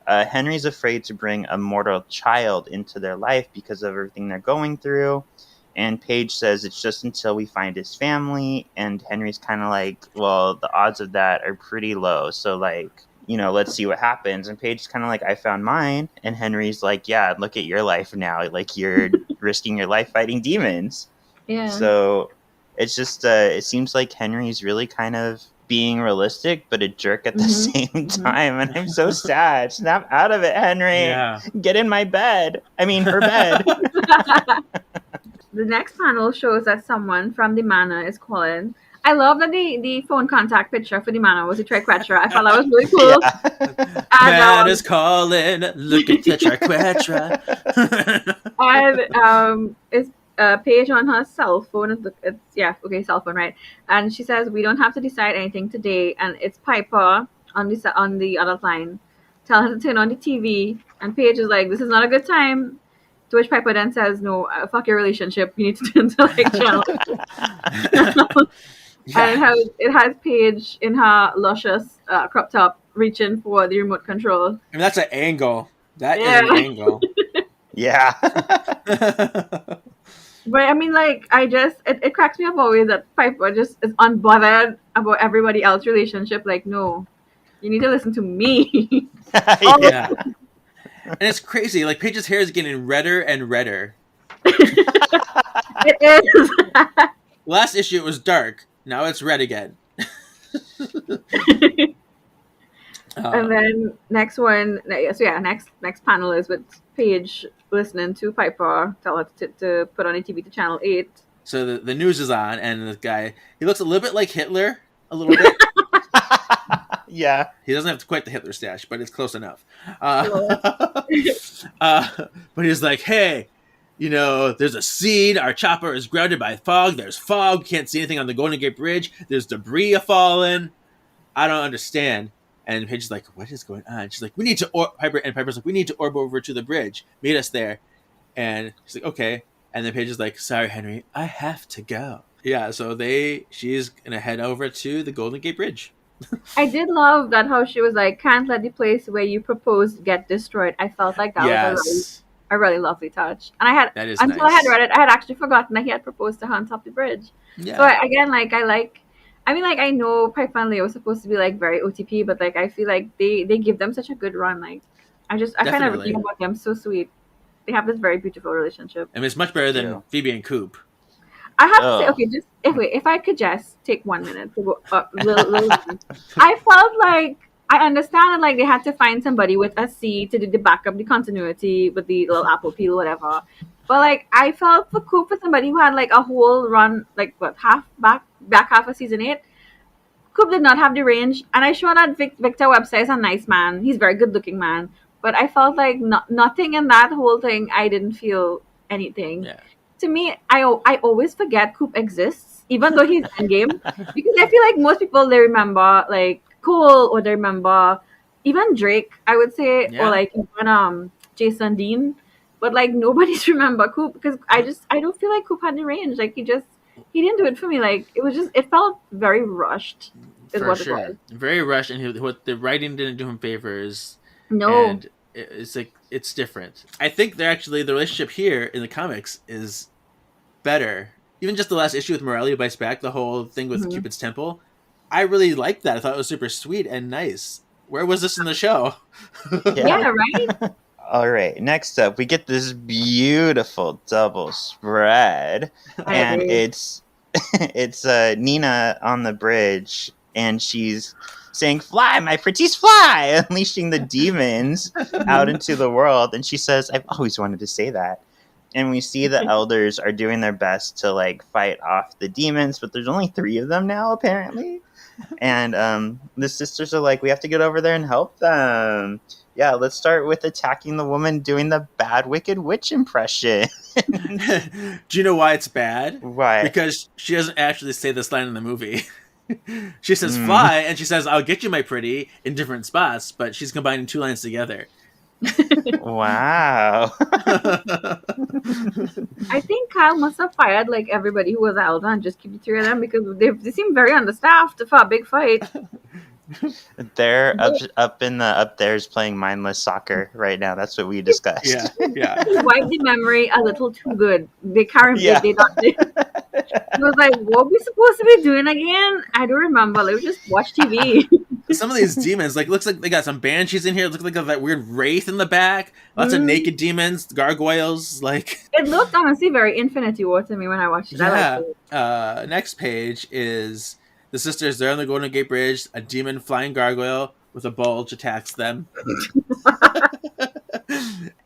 Henry's afraid to bring a mortal child into their life because of everything they're going through. And Paige says it's just until we find his family. And Henry's kind of like, well, the odds of that are pretty low. So, like, you know, let's see what happens. And Paige's kind of like, I found mine. And Henry's like, yeah, look at your life now. Like, you're risking your life fighting demons. Yeah. So it's just, it seems like Henry's really kind of being realistic, but a jerk at the same time. And I'm so sad. Snap out of it, Henry. Yeah. Get in my bed. I mean, her bed. The next panel shows that someone from the manor is calling. I love that the phone contact picture for the manor was a triquetra. I thought that was really cool. Yeah. And, Man is calling. Look at the triquetra. and it's Paige on her cell phone. Cell phone, right? And she says, "We don't have to decide anything today." And it's Piper on the other line, telling her to turn on the TV. And Paige is like, "This is not a good time." To which Piper then says, "No, fuck your relationship. You need to turn to like channel." Yeah. And it has Paige in her luscious crop top reaching for the remote control. I mean, that's an angle. That is Yeah. an angle. Yeah. But I mean, like, it cracks me up always that Piper just is unbothered about everybody else's relationship. Like, no, you need to listen to me. Yeah. And it's crazy. Like, Paige's hair is getting redder and redder. It is. Last issue it was dark. Now it's red again. And then next panel is with Paige listening to Piper tell her to put on the TV to channel 8. So the news is on, and this guy, he looks a little bit like Hitler, a little bit. Yeah. He doesn't have quite the Hitler stash, but it's close enough. But he's like, hey, you know, there's a scene. Our chopper is grounded by fog. There's fog. Can't see anything on the Golden Gate Bridge. There's debris falling. I don't understand. And Paige is like, what is going on? She's like, we need to Piper's like, we need to orb over to the bridge. Meet us there. And she's like, okay. And then Paige is like, sorry, Henry, I have to go. Yeah, so she's gonna head over to the Golden Gate Bridge. I did love that how she was like, can't let the place where you proposed get destroyed. I felt like that was a really lovely touch. And I had until I had read it, I had actually forgotten that he had proposed to her on top of the bridge. Yeah. So I know Piper and Leo was supposed to be like very OTP, but like I feel like they give them such a good run. Like I find everything about them so sweet. They have this very beautiful relationship. I mean, it's much better than Phoebe and Coop. I have to say, okay, just if I could just take 1 minute to go I felt like I understand that like they had to find somebody with a C to do the backup, the continuity with the little apple peel, whatever. But like I felt for Coop for somebody who had like a whole run, like back half of season 8. Coop did not have the range, and I sure that Victor Webster is a nice man. He's a very good looking man. But I felt like nothing in that whole thing. I didn't feel anything. Yeah. To me, I always forget Coop exists, even though he's endgame, because I feel like most people they remember like Cole or they remember even Drake, I would say, or like even Jason Dean, but like nobody's remember Coop because I don't feel like Coop had the range. Like he didn't do it for me. Like it felt very rushed. Is what it was. Very rushed, and what the writing didn't do him favors. No. And it's like it's different. I think the relationship here in the comics is better. Even just the last issue with Morelli Bites Back, the whole thing with Cupid's Temple, I really liked that. I thought it was super sweet and nice. Where was this in the show? Yeah, right? All right, next up, we get this beautiful double spread. And it's Neena on the bridge, and she's saying, fly, my pretties, fly, unleashing the demons out into the world. And she says, I've always wanted to say that. And we see the elders are doing their best to like fight off the demons, but there's only 3 of them now, apparently. And the sisters are like, we have to get over there and help them. Yeah, let's start with attacking the woman doing the bad Wicked Witch impression. Do you know why it's bad? Why? Because she doesn't actually say this line in the movie. She says fly, and she says, I'll get you, my pretty, in different spots, but she's combining 2 lines together. Wow. I think Kyle must have fired like everybody who was elder and just keep the 3 of them because they seem very understaffed for a big fight. They're up there's playing mindless soccer right now. That's what we discussed. Yeah. Wipe the memory a little too good. They can't. Yeah. They not. It was like, what we supposed to be doing again? I don't remember. Like, we just watch TV. Some of these demons, like, looks like they got some banshees in here. It looks like that weird wraith in the back. Lots of naked demons, gargoyles. Like, it looked honestly very Infinity War to me when I watched it. yeah. I liked it. Next page is the sisters. They're on the Golden Gate Bridge. A demon flying gargoyle with a bulge attacks them.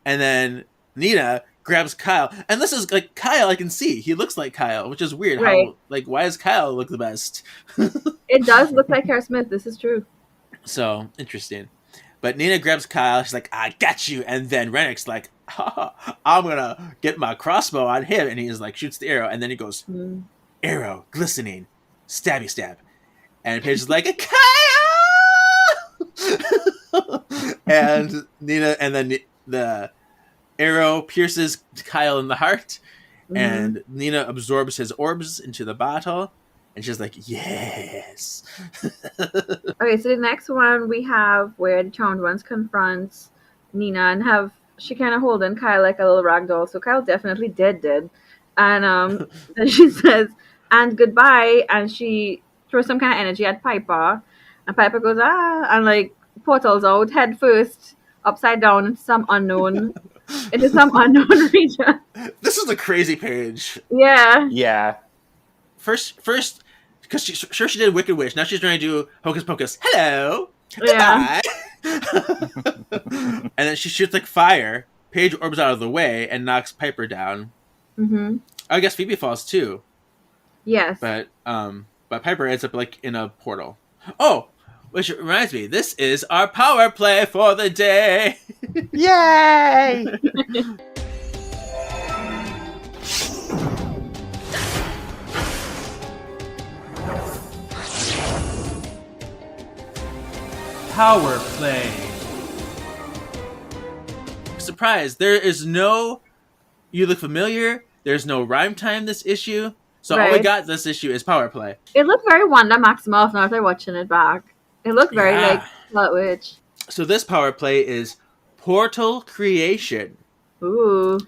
And then Neena grabs Kyle, and this is like Kyle. I can see he looks like Kyle, which is weird. Right. How, like, why does Kyle look the best? It does look like Harry Smith. This is true. So interesting. But Neena grabs Kyle. She's like, "I got you." And then Rennek's like, "I'm gonna get my crossbow on him," and he's like, shoots the arrow, and then he goes, "Arrow glistening, stabby stab," and Paige is like, "Kyle!" And Neena, and then the arrow pierces Kyle in the heart, and Neena absorbs his orbs into the bottle, and she's like, "Yes." Okay, so the next one we have where the Charmed Ones confronts Neena and she kind of holding Kyle like a little rag doll. So Kyle definitely dead. And then she says, "And goodbye," and she throws some kind of energy at Piper, and Piper goes, "Ah," and like portals out head first, upside down into some unknown region. This is a crazy page. Yeah. Yeah. First, because she did Wicked Witch. Now she's trying to do Hocus Pocus. Hello. Yeah. Goodbye. And then she shoots like fire. Paige orbs out of the way and knocks Piper down. I guess Phoebe falls too. Yes. But Piper ends up like in a portal. Oh, which reminds me, this is our power play for the day. Yay! Power play. Surprise! There is no. You look familiar. There's no rhyme time this issue. So all we got this issue is power play. It looked very Wanda Maximoff now after watching it back. It looked very like Scarlet Witch. So this power play is portal creation. Ooh.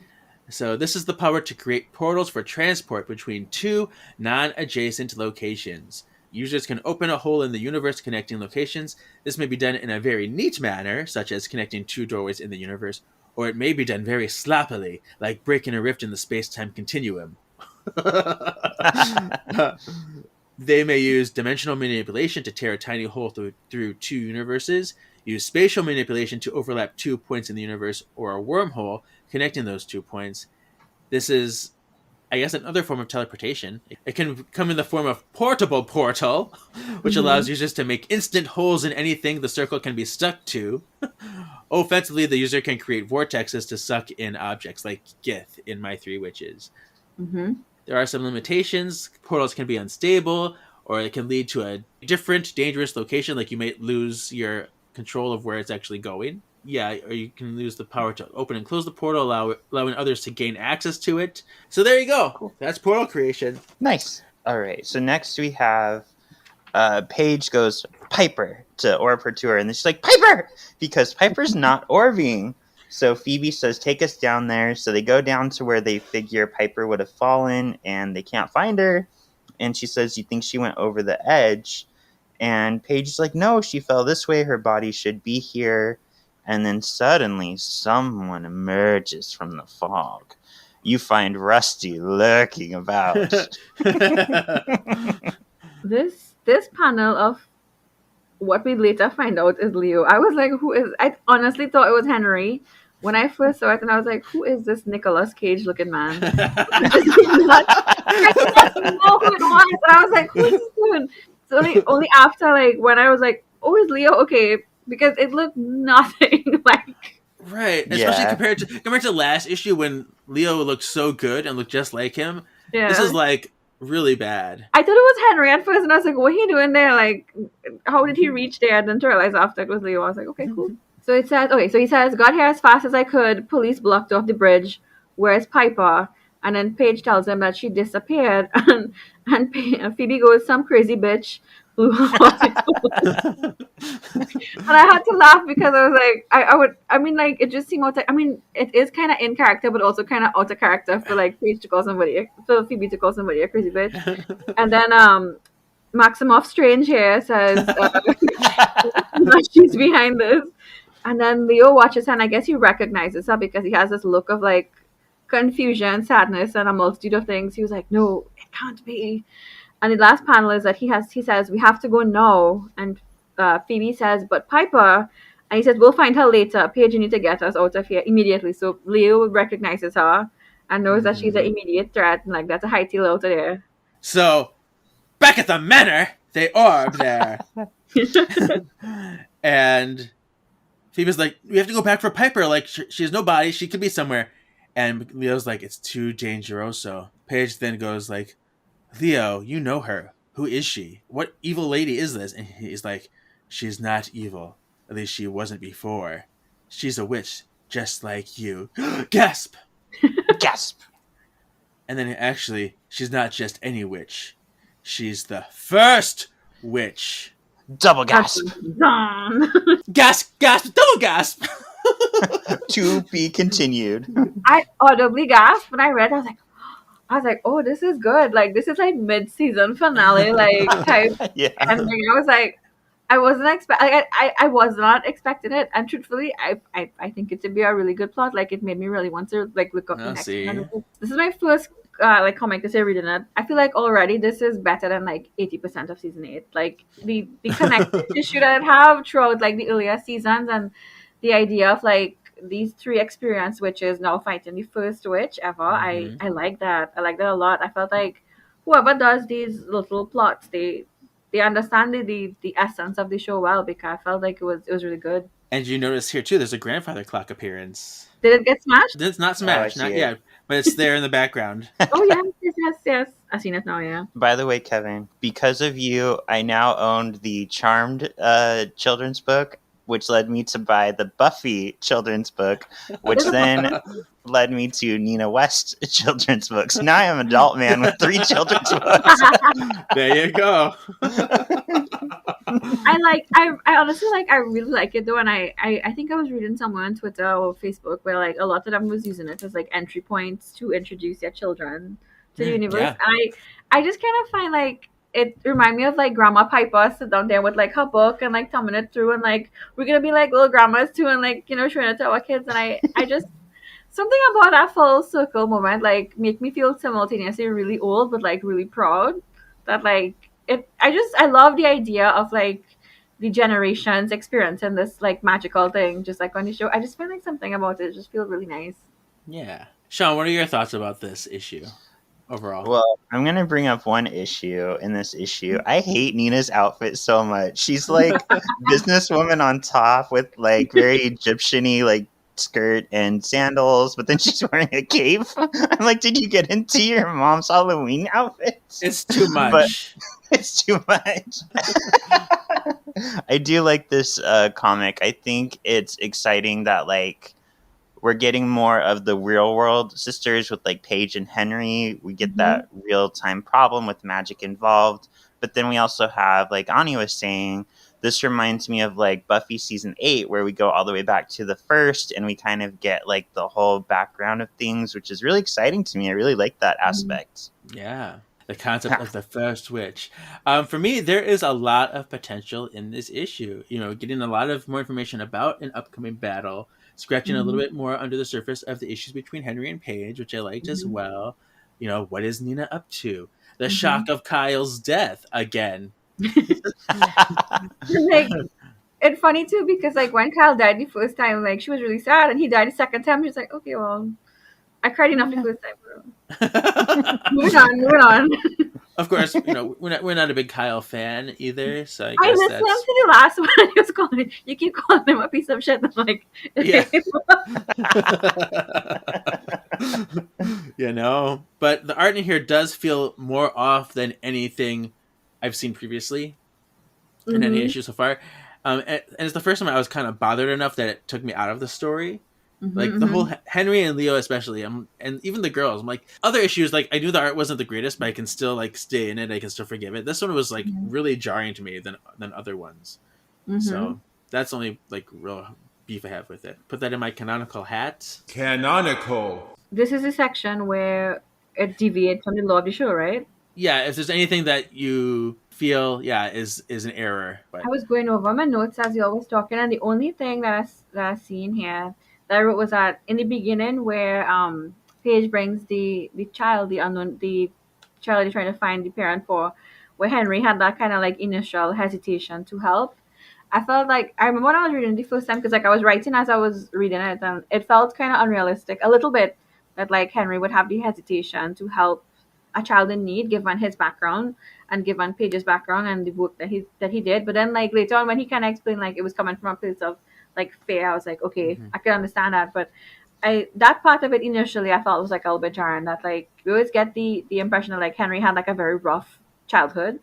So this is the power to create portals for transport between two non-adjacent locations. Users can open a hole in the universe connecting locations. This may be done in a very neat manner, such as connecting two doorways in the universe, or it may be done very sloppily, like breaking a rift in the space-time continuum. They may use dimensional manipulation to tear a tiny hole through two universes, use spatial manipulation to overlap 2 points in the universe, or a wormhole connecting those 2 points. This is, I guess, another form of teleportation. It can come in the form of portable portal, which allows users to make instant holes in anything the circle can be stuck to. Offensively, the user can create vortexes to suck in objects, like Gith in My Three Witches. There are some limitations. Portals can be unstable, or it can lead to a different dangerous location, like you might lose your control of where it's actually going. Yeah, or you can lose the power to open and close the portal, allowing others to gain access to it. So there you go. Cool. That's portal creation. Nice. All right. So next we have Paige goes, "Piper," to orb her to her, and then she's like, "Piper!" Because Piper's not orbing. So Phoebe says, "Take us down there." So they go down to where they figure Piper would have fallen, and they can't find her. And she says, "You think she went over the edge?" And Paige is like, "No, she fell this way. Her body should be here." And then suddenly someone emerges from the fog. You find Rusty lurking about. This panel of what we later find out is Leo. I was like, who is... I honestly thought it was Henry when I first saw it, and I was like, who is this Nicolas Cage looking man? I didn't know who it was. And I was like, who is this dude? So only after, like, when I was like, oh, it's Leo? Okay. Because it looked nothing like... Right. Especially compared to last issue when Leo looked so good and looked just like him. Yeah. This is, like, really bad. I thought it was Henry at first, and I was like, what are you doing there? Like, how did he reach there? And then to realize after it was Leo, I was like, okay, cool. So it says, so he says, "Got here as fast as I could. Police blocked off the bridge. Where's Piper?" And then Paige tells him that she disappeared. And Phoebe goes, "Some crazy bitch blew her." And I had to laugh because I was like, it just seemed it is kind of in character, but also kind of out of character for like Paige to call somebody, for Phoebe to call somebody a crazy bitch. And then Maximoff Strange here says she's behind this. And then Leo watches her, and I guess he recognizes her because he has this look of like confusion, sadness, and a multitude of things. He was like, no, it can't be. And the last panel is that he says, we have to go now. And Phoebe says, but Piper. And he says, we'll find her later. Paige, you need to get us out of here immediately. So Leo recognizes her and knows that she's an immediate threat. And like, that's a high tail out of there. So, back at the manor, they orb there. And Phoebe's like, we have to go back for Piper. Like, she has no body. She could be somewhere. And Leo's like, it's too dangerous. So Paige then goes like, Leo, you know her. Who is she? What evil lady is this? And he's like, she's not evil. At least she wasn't before. She's a witch, just like you. Gasp! Gasp! And then actually, she's not just any witch. She's the first witch. Double gasp! Gasp! Gasp! Double gasp! To be continued. I audibly gasped when I read. I was like, oh, this is good. Like, this is like mid-season finale, like type Yeah. ending. I was like, I was not expecting it, and truthfully, I think it to be a really good plot. Like, it made me really want to like look up the next one. This is my first like comic to say reading it. I feel like already this is better than like 80% of season 8. Like the connected issue that it have throughout like the earlier seasons, and the idea of like these 3 experienced witches now fighting the first witch ever. I like that. I like that a lot. I felt like whoever does these little plots, they understand the essence of the show well, because I felt like it was really good. And you notice here too, there's a grandfather clock appearance. Did it get smashed? It's not smashed, not yet, but it's there in the background. Oh yes. I've seen it now, yeah. By the way, Kevin, because of you, I now owned the Charmed children's book, which led me to buy the Buffy children's book, which then led me to Nina West children's books. Now I am an adult man with 3 children's books. There you go. I honestly I really like it though, and I think I was reading somewhere on Twitter or Facebook where like a lot of them was using it as like entry points to introduce their children to the universe. Yeah. And I just kind of find like it remind me of like Grandma Piper sit down there with like her book and like thumbing it through, and like we're gonna be like little grandmas too, and like, you know, showing it to our kids. And I just something about that full circle moment like make me feel simultaneously really old but like really proud that like I love the idea of like the generations experiencing this like magical thing just like on the show. I just feel like something about it just feels really nice. Yeah. Sean, what are your thoughts about this issue overall? Well, I'm going to bring up one issue in this issue. I hate Nina's outfit so much. She's like businesswoman on top with like very Egyptian-y like skirt and sandals, but then she's wearing a cape. I'm like, did you get into your mom's Halloween outfit? It's too much. It's too much. I do like this comic. I think it's exciting that like we're getting more of the real world sisters with like Paige and Henry. We get that real time problem with magic involved. But then we also have, like Ani was saying, this reminds me of like Buffy season 8, where we go all the way back to the first and we kind of get like the whole background of things, which is really exciting to me. I really like that aspect. Yeah. The concept of the first witch. For me, there is a lot of potential in this issue. You know, getting a lot of more information about an upcoming battle, scratching a little bit more under the surface of the issues between Henry and Paige, which I liked as well. You know, what is Nina up to? The shock of Kyle's death again. Like, it's funny too because like when Kyle died the first time, like she was really sad, and he died the second time. She was like, okay, well, I cried enough the first time. Moving on. Of course, you know we're not a big Kyle fan either, so I I guess listened to the last one. And he was calling. You keep calling him a piece of shit. I'm like, yeah. You know, but the art in here does feel more off than anything I've seen previously in any issue so far. And it's the first time I was kind of bothered enough that it took me out of the story. Like the whole Henry and Leo especially, and even the girls. I'm like, other issues, like I knew the art wasn't the greatest, but I can still like stay in it. I can still forgive it. This one was like really jarring to me than other ones. So That's only like real beef I have with it. Put that in my canonical hat. Canonical. This is a section where it deviates from the law of the show, right? Yeah, if there's anything that you feel, is an error, I but was going over my notes as you always talking, and the only thing that I seen here that I wrote was that in the beginning where Paige brings the child, the unknown, the child they're trying to find the parent for, where Henry had that kind of like initial hesitation to help. I felt like I remember when I was reading it the first time because like I was writing as I was reading it, and it felt kind of unrealistic a little bit that like Henry would have the hesitation to help a child in need given his background and given Paige's background and the work that he did. But then like later on when he kind of explained like it was coming from a place of like fear, I was like, okay, I can understand that. But that part of it initially I felt was like a little bit jarring. That like we always get the impression that like Henry had like a very rough childhood.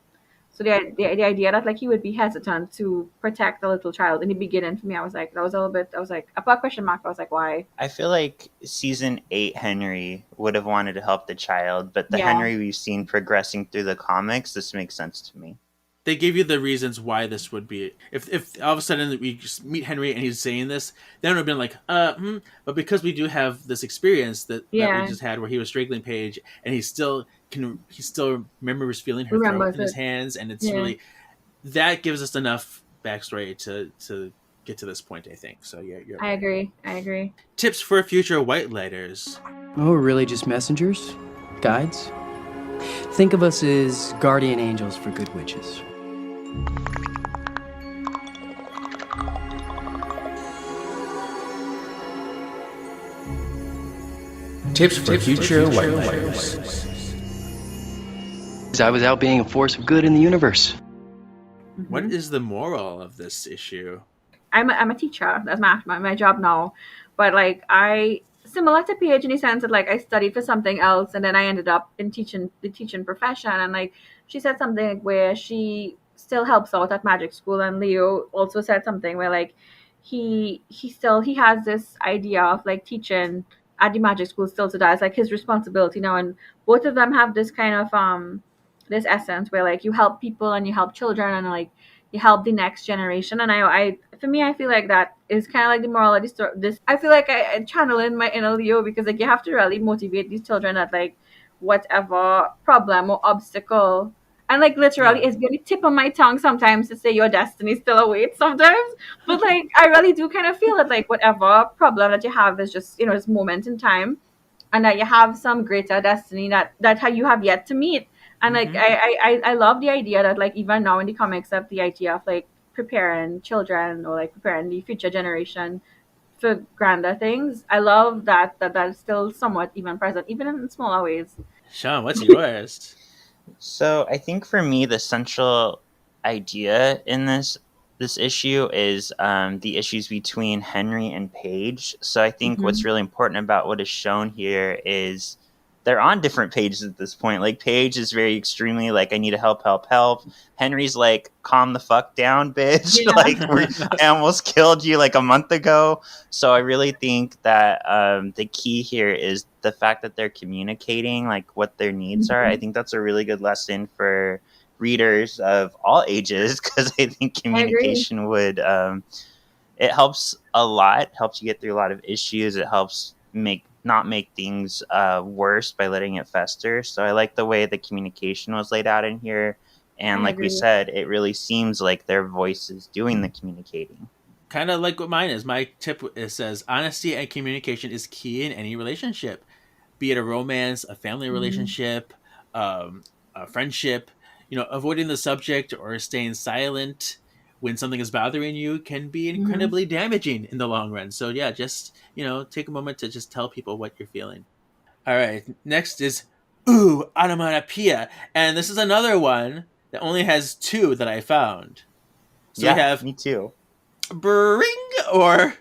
So the idea that like he would be hesitant to protect the little child in the beginning for me, I was like that was a little bit. I was like I put a question mark. I was like, why? I feel like season 8 Henry would have wanted to help the child, but the Yeah. Henry we've seen progressing through the comics, this makes sense to me. they gave you the reasons why this would be. If all of a sudden we just meet Henry and he's saying this, then it would have been like, But because we do have this experience that we just had where he was strangling Paige and he still remembers feeling her throat in his hands, and it's really that gives us enough backstory to get to this point, I think. So yeah, I agree. Tips for future Whitelighters. Oh, we're really just messengers? Guides? Think of us as guardian angels for good witches. Tips for future Whitelighters. I was out being a force of good in the universe. What is the moral of this issue? I'm a teacher. That's my job now. But like I similar to Paige in the sense that like I studied for something else and then I ended up in the teaching profession, and like she said something where she still helps out at magic school, and Leo also said something where like he has this idea of like teaching at the magic school still to that. It's like his responsibility now, and both of them have this kind of this essence where like you help people and you help children and like you help the next generation. And I for me I feel like that is kind of like the moral of the story. This I feel like I channel in my inner Leo, because like you have to really motivate these children at like whatever problem or obstacle, and like literally it's going to tip on my tongue sometimes to say your destiny still awaits sometimes, but like I really do kind of feel that like whatever problem that you have is just this moment in time, and that you have some greater destiny that you have yet to meet. And like I love the idea that like even now in the comics that the idea of like preparing children or like preparing the future generation for grander things. I love that is still somewhat even present, even in smaller ways. Sean, what's yours? So I think for me the central idea in this issue is the issues between Henry and Paige. So I think what's really important about what is shown here is they're on different pages at this point. Like Paige is very extremely like, I need to help. Henry's like, calm the fuck down, bitch. Yeah. Like I almost killed you like a month ago. So I really think that the key here is the fact that they're communicating like what their needs are. I think that's a really good lesson for readers of all ages, because I think communication would it helps a lot. Helps you get through a lot of issues. It helps not make things worse by letting it fester. So I like the way the communication was laid out in here. And like we said, it really seems like their voice is doing the communicating. Kind of like what mine is. My tip says, honesty and communication is key in any relationship, be it a romance, a family relationship, a friendship. Avoiding the subject or staying silent when something is bothering you can be incredibly damaging in the long run. So yeah, just, take a moment to just tell people what you're feeling. All right. Next is onomatopoeia. And this is another one that only has 2 that I found. So we have me too. Bring or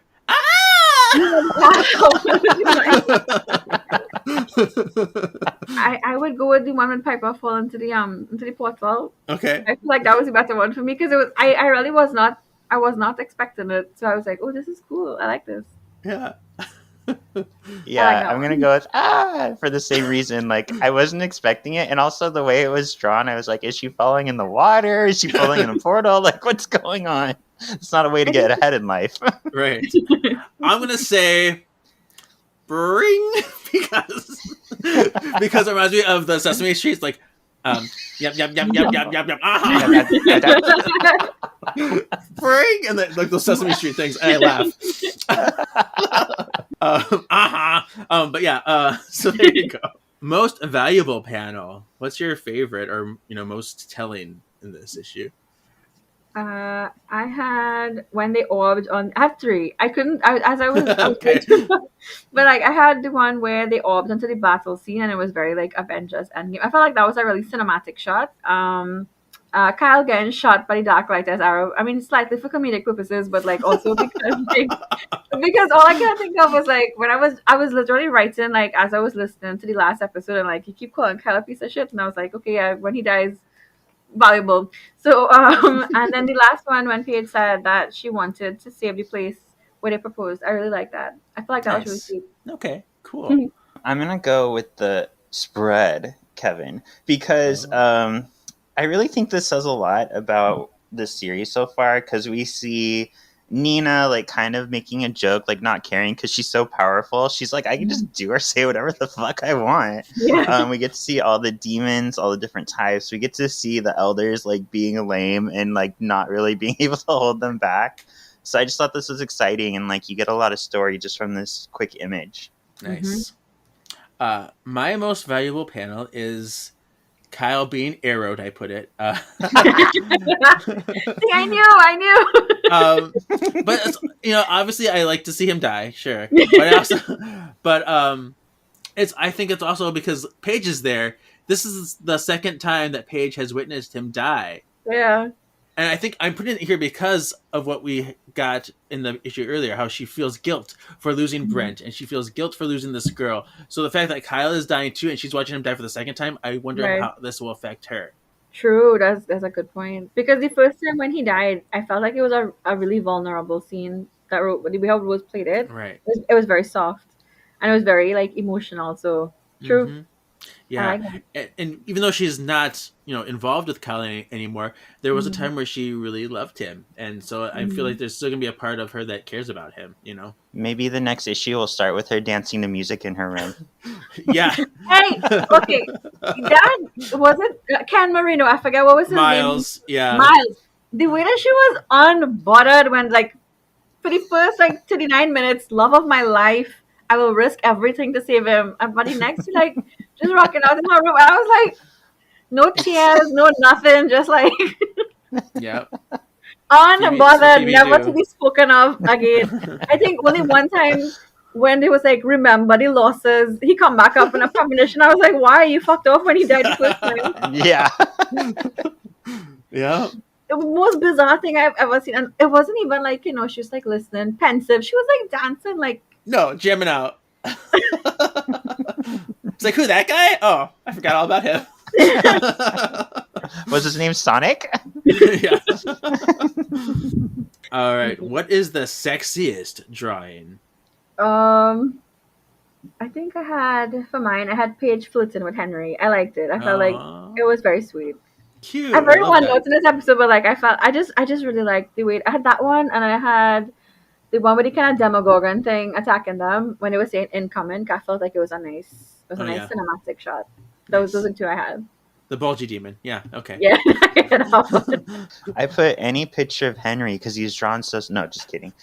I would go with the one when Piper fall into the portal. Okay. I feel like that was a better one for me, because it was I really was not expecting it. So I was like, oh, this is cool. I like this. Yeah. Yeah, that I'm gonna one. go with for the same reason. Like I wasn't expecting it, and also the way it was drawn, I was like, is she falling in the water? Is she falling in a portal? Like what's going on? It's not a way to I think get ahead in life. Right. I'm gonna say bring because it reminds me of the Sesame Street. Like, yep, yep, yep, yep, yep, yep, yep. Bring and then, like those Sesame Street things, and I laugh. But yeah. So there you go. Most valuable panel. What's your favorite or most telling in this issue? I had when they orbed on. I have three. I couldn't. As I was, Okay. but like I had the one where they orbed into the battle scene, and it was very like Avengers Endgame. I felt like that was a really cinematic shot. Kyle getting shot by the Dark Rider's arrow. I mean, slightly for comedic purposes, but like also because all I could think of was like when I was literally writing like as I was listening to the last episode, and like you keep calling Kyle a piece of shit, and I was like, okay, yeah, when he dies, valuable. So and then the last one when Paige said that she wanted to save the place where they proposed. I really like that. I feel like that was really Nice. sweet. Okay, cool. I'm gonna go with the spread, Kevin, because I really think this says a lot about the series so far. Because we see Nina like kind of making a joke, like not caring because she's so powerful. She's like, I can just do or say whatever the fuck I want. Yeah. We get to see all the demons, all the different types. We get to see the elders like being lame and like not really being able to hold them back. So I just thought this was exciting, and like you get a lot of story just from this quick image. Nice. My most valuable panel is Kyle being arrowed. I put it. See, I knew. But it's, obviously, I like to see him die. Sure, but I think it's also because Paige is there. This is the second time that Paige has witnessed him die. Yeah. And I think I'm putting it here because of what we got in the issue earlier, how she feels guilt for losing Brent, and she feels guilt for losing this girl. So the fact that Kyle is dying too, and she's watching him die for the second time, I wonder how this will affect her. True, that's a good point. Because the first time when he died, I felt like it was a really vulnerable scene. That the way how Rose played it, Right? It was very soft, and it was very like emotional. So true. Mm-hmm. Yeah, and even though she's not, involved with Kyle anymore, there was a time where she really loved him, and so I feel like there's still gonna be a part of her that cares about him. Maybe the next issue will start with her dancing to music in her room. Yeah. Hey, okay, that wasn't Ken Marino. I forget what was his Miles, name. yeah. Miles. The way that she was unbothered when like for the first like 39 minutes, love of my life. I will risk everything to save him. And by the next, like just rocking out in her room, and I was like, no tears, no nothing, just like Yeah. unbothered, never to be spoken of again. I think only one time when they was like, remember the losses, he come back up in a premonition. I was like, why you fucked off when he died the first time? Yeah. Yeah. The most bizarre thing I've ever seen, and it wasn't even like she was like listening, pensive. She was like dancing, like jamming out. It's like, who, that guy? Oh, I forgot all about him. Was his name Sonic? Yeah. All right. What is the sexiest drawing? I think I had Paige flirting with Henry. I liked it. I felt like it was very sweet. Cute. I've heard one notes in this episode, but like I just really liked the way I had that one, and I had the one with the kind of Demogorgon thing attacking them when they were saying incoming. I felt like it was a nice cinematic shot. Those are the two I had. The bulgy demon. Yeah. Okay. Yeah. I put any picture of Henry because he's drawn so. No, just kidding.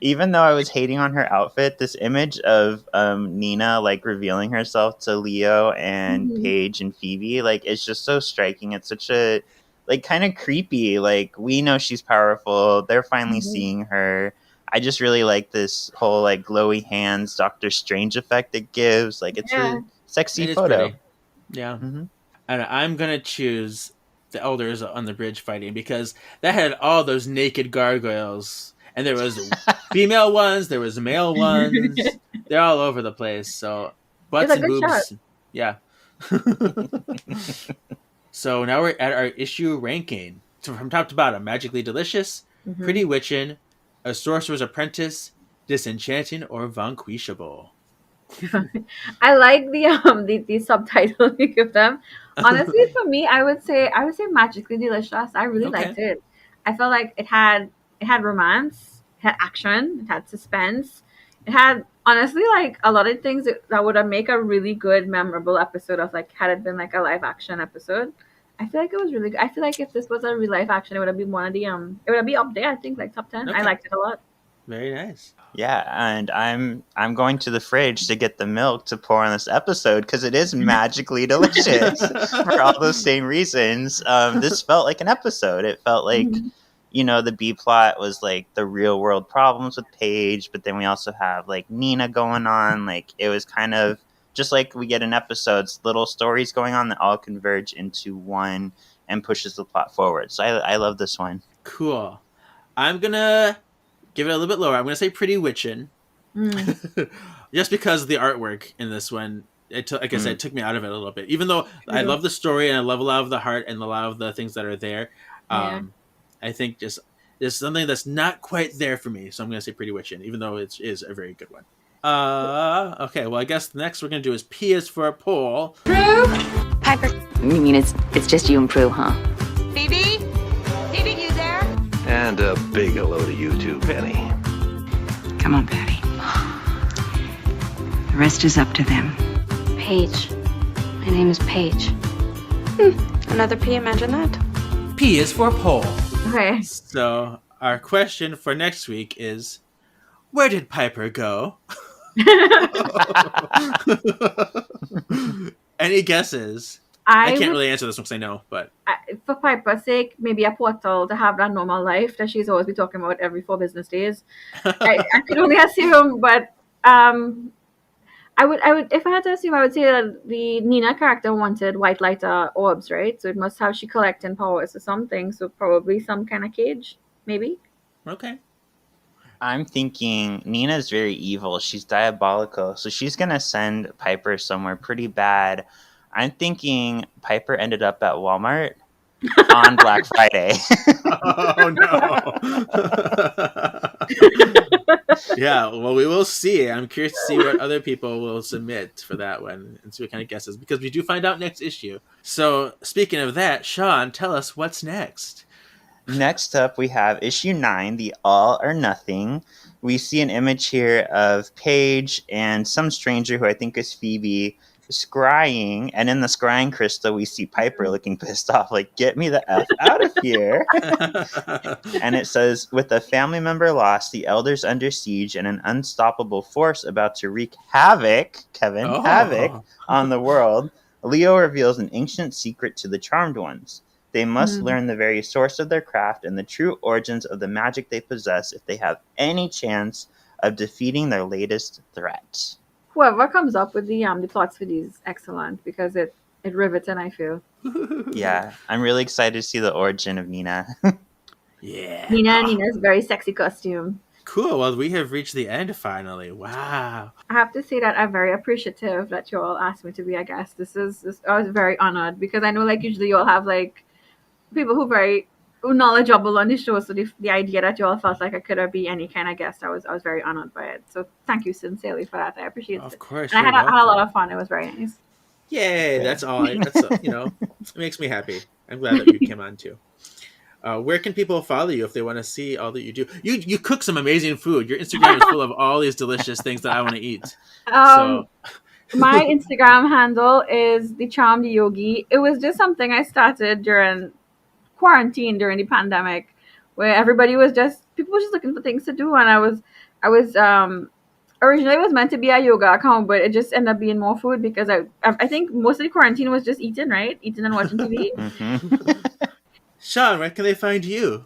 Even though I was hating on her outfit, this image of Nina like revealing herself to Leo and Paige and Phoebe, like it's just so striking. It's such a like kind of creepy. Like we know she's powerful. They're finally seeing her. I just really like this whole like glowy hands, Doctor Strange effect it gives. Like it's a sexy photo. Pretty. Yeah. And I'm going to choose the elders on the bridge fighting because that had all those naked gargoyles. And there was female ones, there was male ones. They're all over the place. So butts and boobs. Shot. Yeah. So now we're at our issue ranking. So from top to bottom, Magically Delicious, Pretty Witchin', A Sorcerer's Apprentice, disenchanting, or vanquishable? I like the subtitle you give them. Honestly, for me, I would say magically delicious. I really Okay. liked it. I felt like it had romance, it had action, it had suspense. It had honestly like a lot of things that would have make a really good memorable episode of like had it been like a live action episode. I feel like it was really good. I feel like if this was a real life action, it would have been one of the it would have been up there, I think, like top 10. I Okay. liked it a lot. Very nice. Yeah, and I'm going to the fridge to get the milk to pour on this episode because it is magically delicious for all those same reasons. This felt like an episode. It felt like, Mhm. the B plot was like the real world problems with Paige, but then we also have like Nina going on. Like it was kind of just like we get in episodes, little stories going on that all converge into one and pushes the plot forward. So I love this one. Cool. I'm gonna give it a little bit lower. I'm gonna say Pretty Witchin'. Mm. Just because the artwork in this one, like I said, it took me out of it a little bit. Even though I True. love the story and I love a lot of the heart and a lot of the things that are there, Yeah. I think just there's something that's not quite there for me. So I'm gonna say Pretty Witchin', even though it is a very good one. Okay. Well, I guess the next we're gonna do is P is for a poll. Piper. You mean it's just you and Prue, huh? Phoebe? Phoebe, you there? And a big hello to you too, Penny. Come on, Patty. The rest is up to them. Paige. My name is Paige. Another P, imagine that. P is for poll. Okay. So our question for next week is, where did Piper go? Any guesses? I can't really answer this one because I know, but For Piper's sake, maybe a portal to have that normal life that she's always been talking about every 4 business days. I could only assume, but I would, if I had to assume, I would say that the Nina character wanted Whitelighter orbs, right? So it must have she collecting powers or something. So probably some kind of cage, maybe. okay. I'm thinking Nina's very evil. She's diabolical. So she's going to send Piper somewhere pretty bad. I'm thinking Piper ended up at Walmart on Black Friday. Oh, no. Yeah, well, we will see. I'm curious to see what other people will submit for that one and see what kind of guesses, because we do find out next issue. So, speaking of that, Sean, tell us what's next. Next up, we have issue 9, The All or Nothing. We see an image here of Paige and some stranger who I think is Phoebe scrying, and in the scrying crystal, we see Piper looking pissed off, like, get me the F out of here. And it says, with a family member lost, the elders under siege, and an unstoppable force about to wreak havoc, havoc on the world, Leo reveals an ancient secret to the Charmed Ones. They must learn the very source of their craft and the true origins of the magic they possess if they have any chance of defeating their latest threat. Whoever comes up with the plots for these is excellent because it riveting, I feel. Yeah, I'm really excited to see the origin of Nina. Yeah. Nina's very sexy costume. Cool. Well, we have reached the end finally. Wow. I have to say that I'm very appreciative that you all asked me to be a guest. I was very honored because I know like usually you all have like people who very knowledgeable on the show. So the idea that you all felt like I could be any kind of guest, I was very honored by it. So thank you sincerely for that. I appreciate it. Of course. And I had a lot of fun. It was very nice. Yay! That's all. It makes me happy. I'm glad that you came on too. Where can people follow you if they want to see all that you do? You cook some amazing food. Your Instagram is full of all these delicious things that I want to eat. My Instagram handle is the Charmed Yogi. It was just something I started during quarantine during the pandemic, where people were just looking for things to do, and I was originally it was meant to be a yoga account, but it just ended up being more food because I think most of the quarantine was just eating and watching TV. Sean, where can they find you?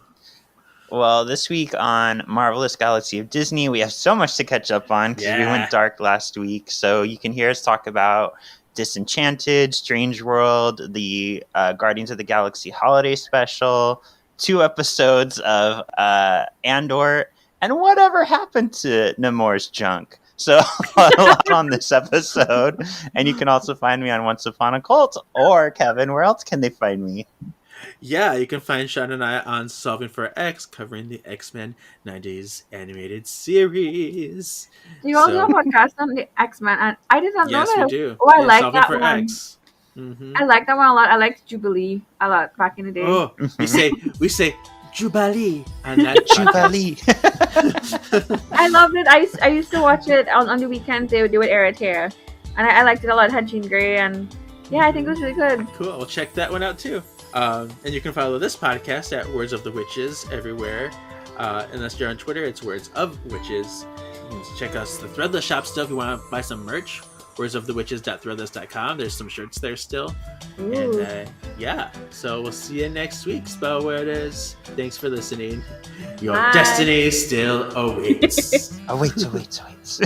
Well, this week on Marvelous Galaxy of Disney, we have so much to catch up on because we went dark last week. So you can hear us talk about Disenchanted, Strange World, the Guardians of the Galaxy holiday special, 2 episodes of Andor, and whatever happened to Namor's junk. So a lot on this episode. And you can also find me on Once Upon a Cult. Or, Kevin, where else can they find me? Yeah, you can find Sean and I on Solving for X, covering the X-Men 90s animated series. You also have a podcast on the X-Men, and I did not know Yes, that. we do. Oh, I Yeah, like Solving that for one. X. Mm-hmm. I like that one a lot. I liked Jubilee a lot back in the day. Oh, we say Jubilee and that Jubilee. I loved it. I used to watch it on the weekends. They would air it here, and I liked it a lot. It had Jean Grey, and yeah, I think it was really good. Cool. We'll check that one out too. And you can follow this podcast at Words of the Witches everywhere. Unless you're on Twitter, it's Words of Witches. You can check out the Threadless shop still if you want to buy some merch. wordsofthewitches.threadless.com. There's some shirts there still. Ooh. And yeah, so we'll see you next week, Spellworders. Thanks for listening. Your Bye. destiny still awaits. Awaits.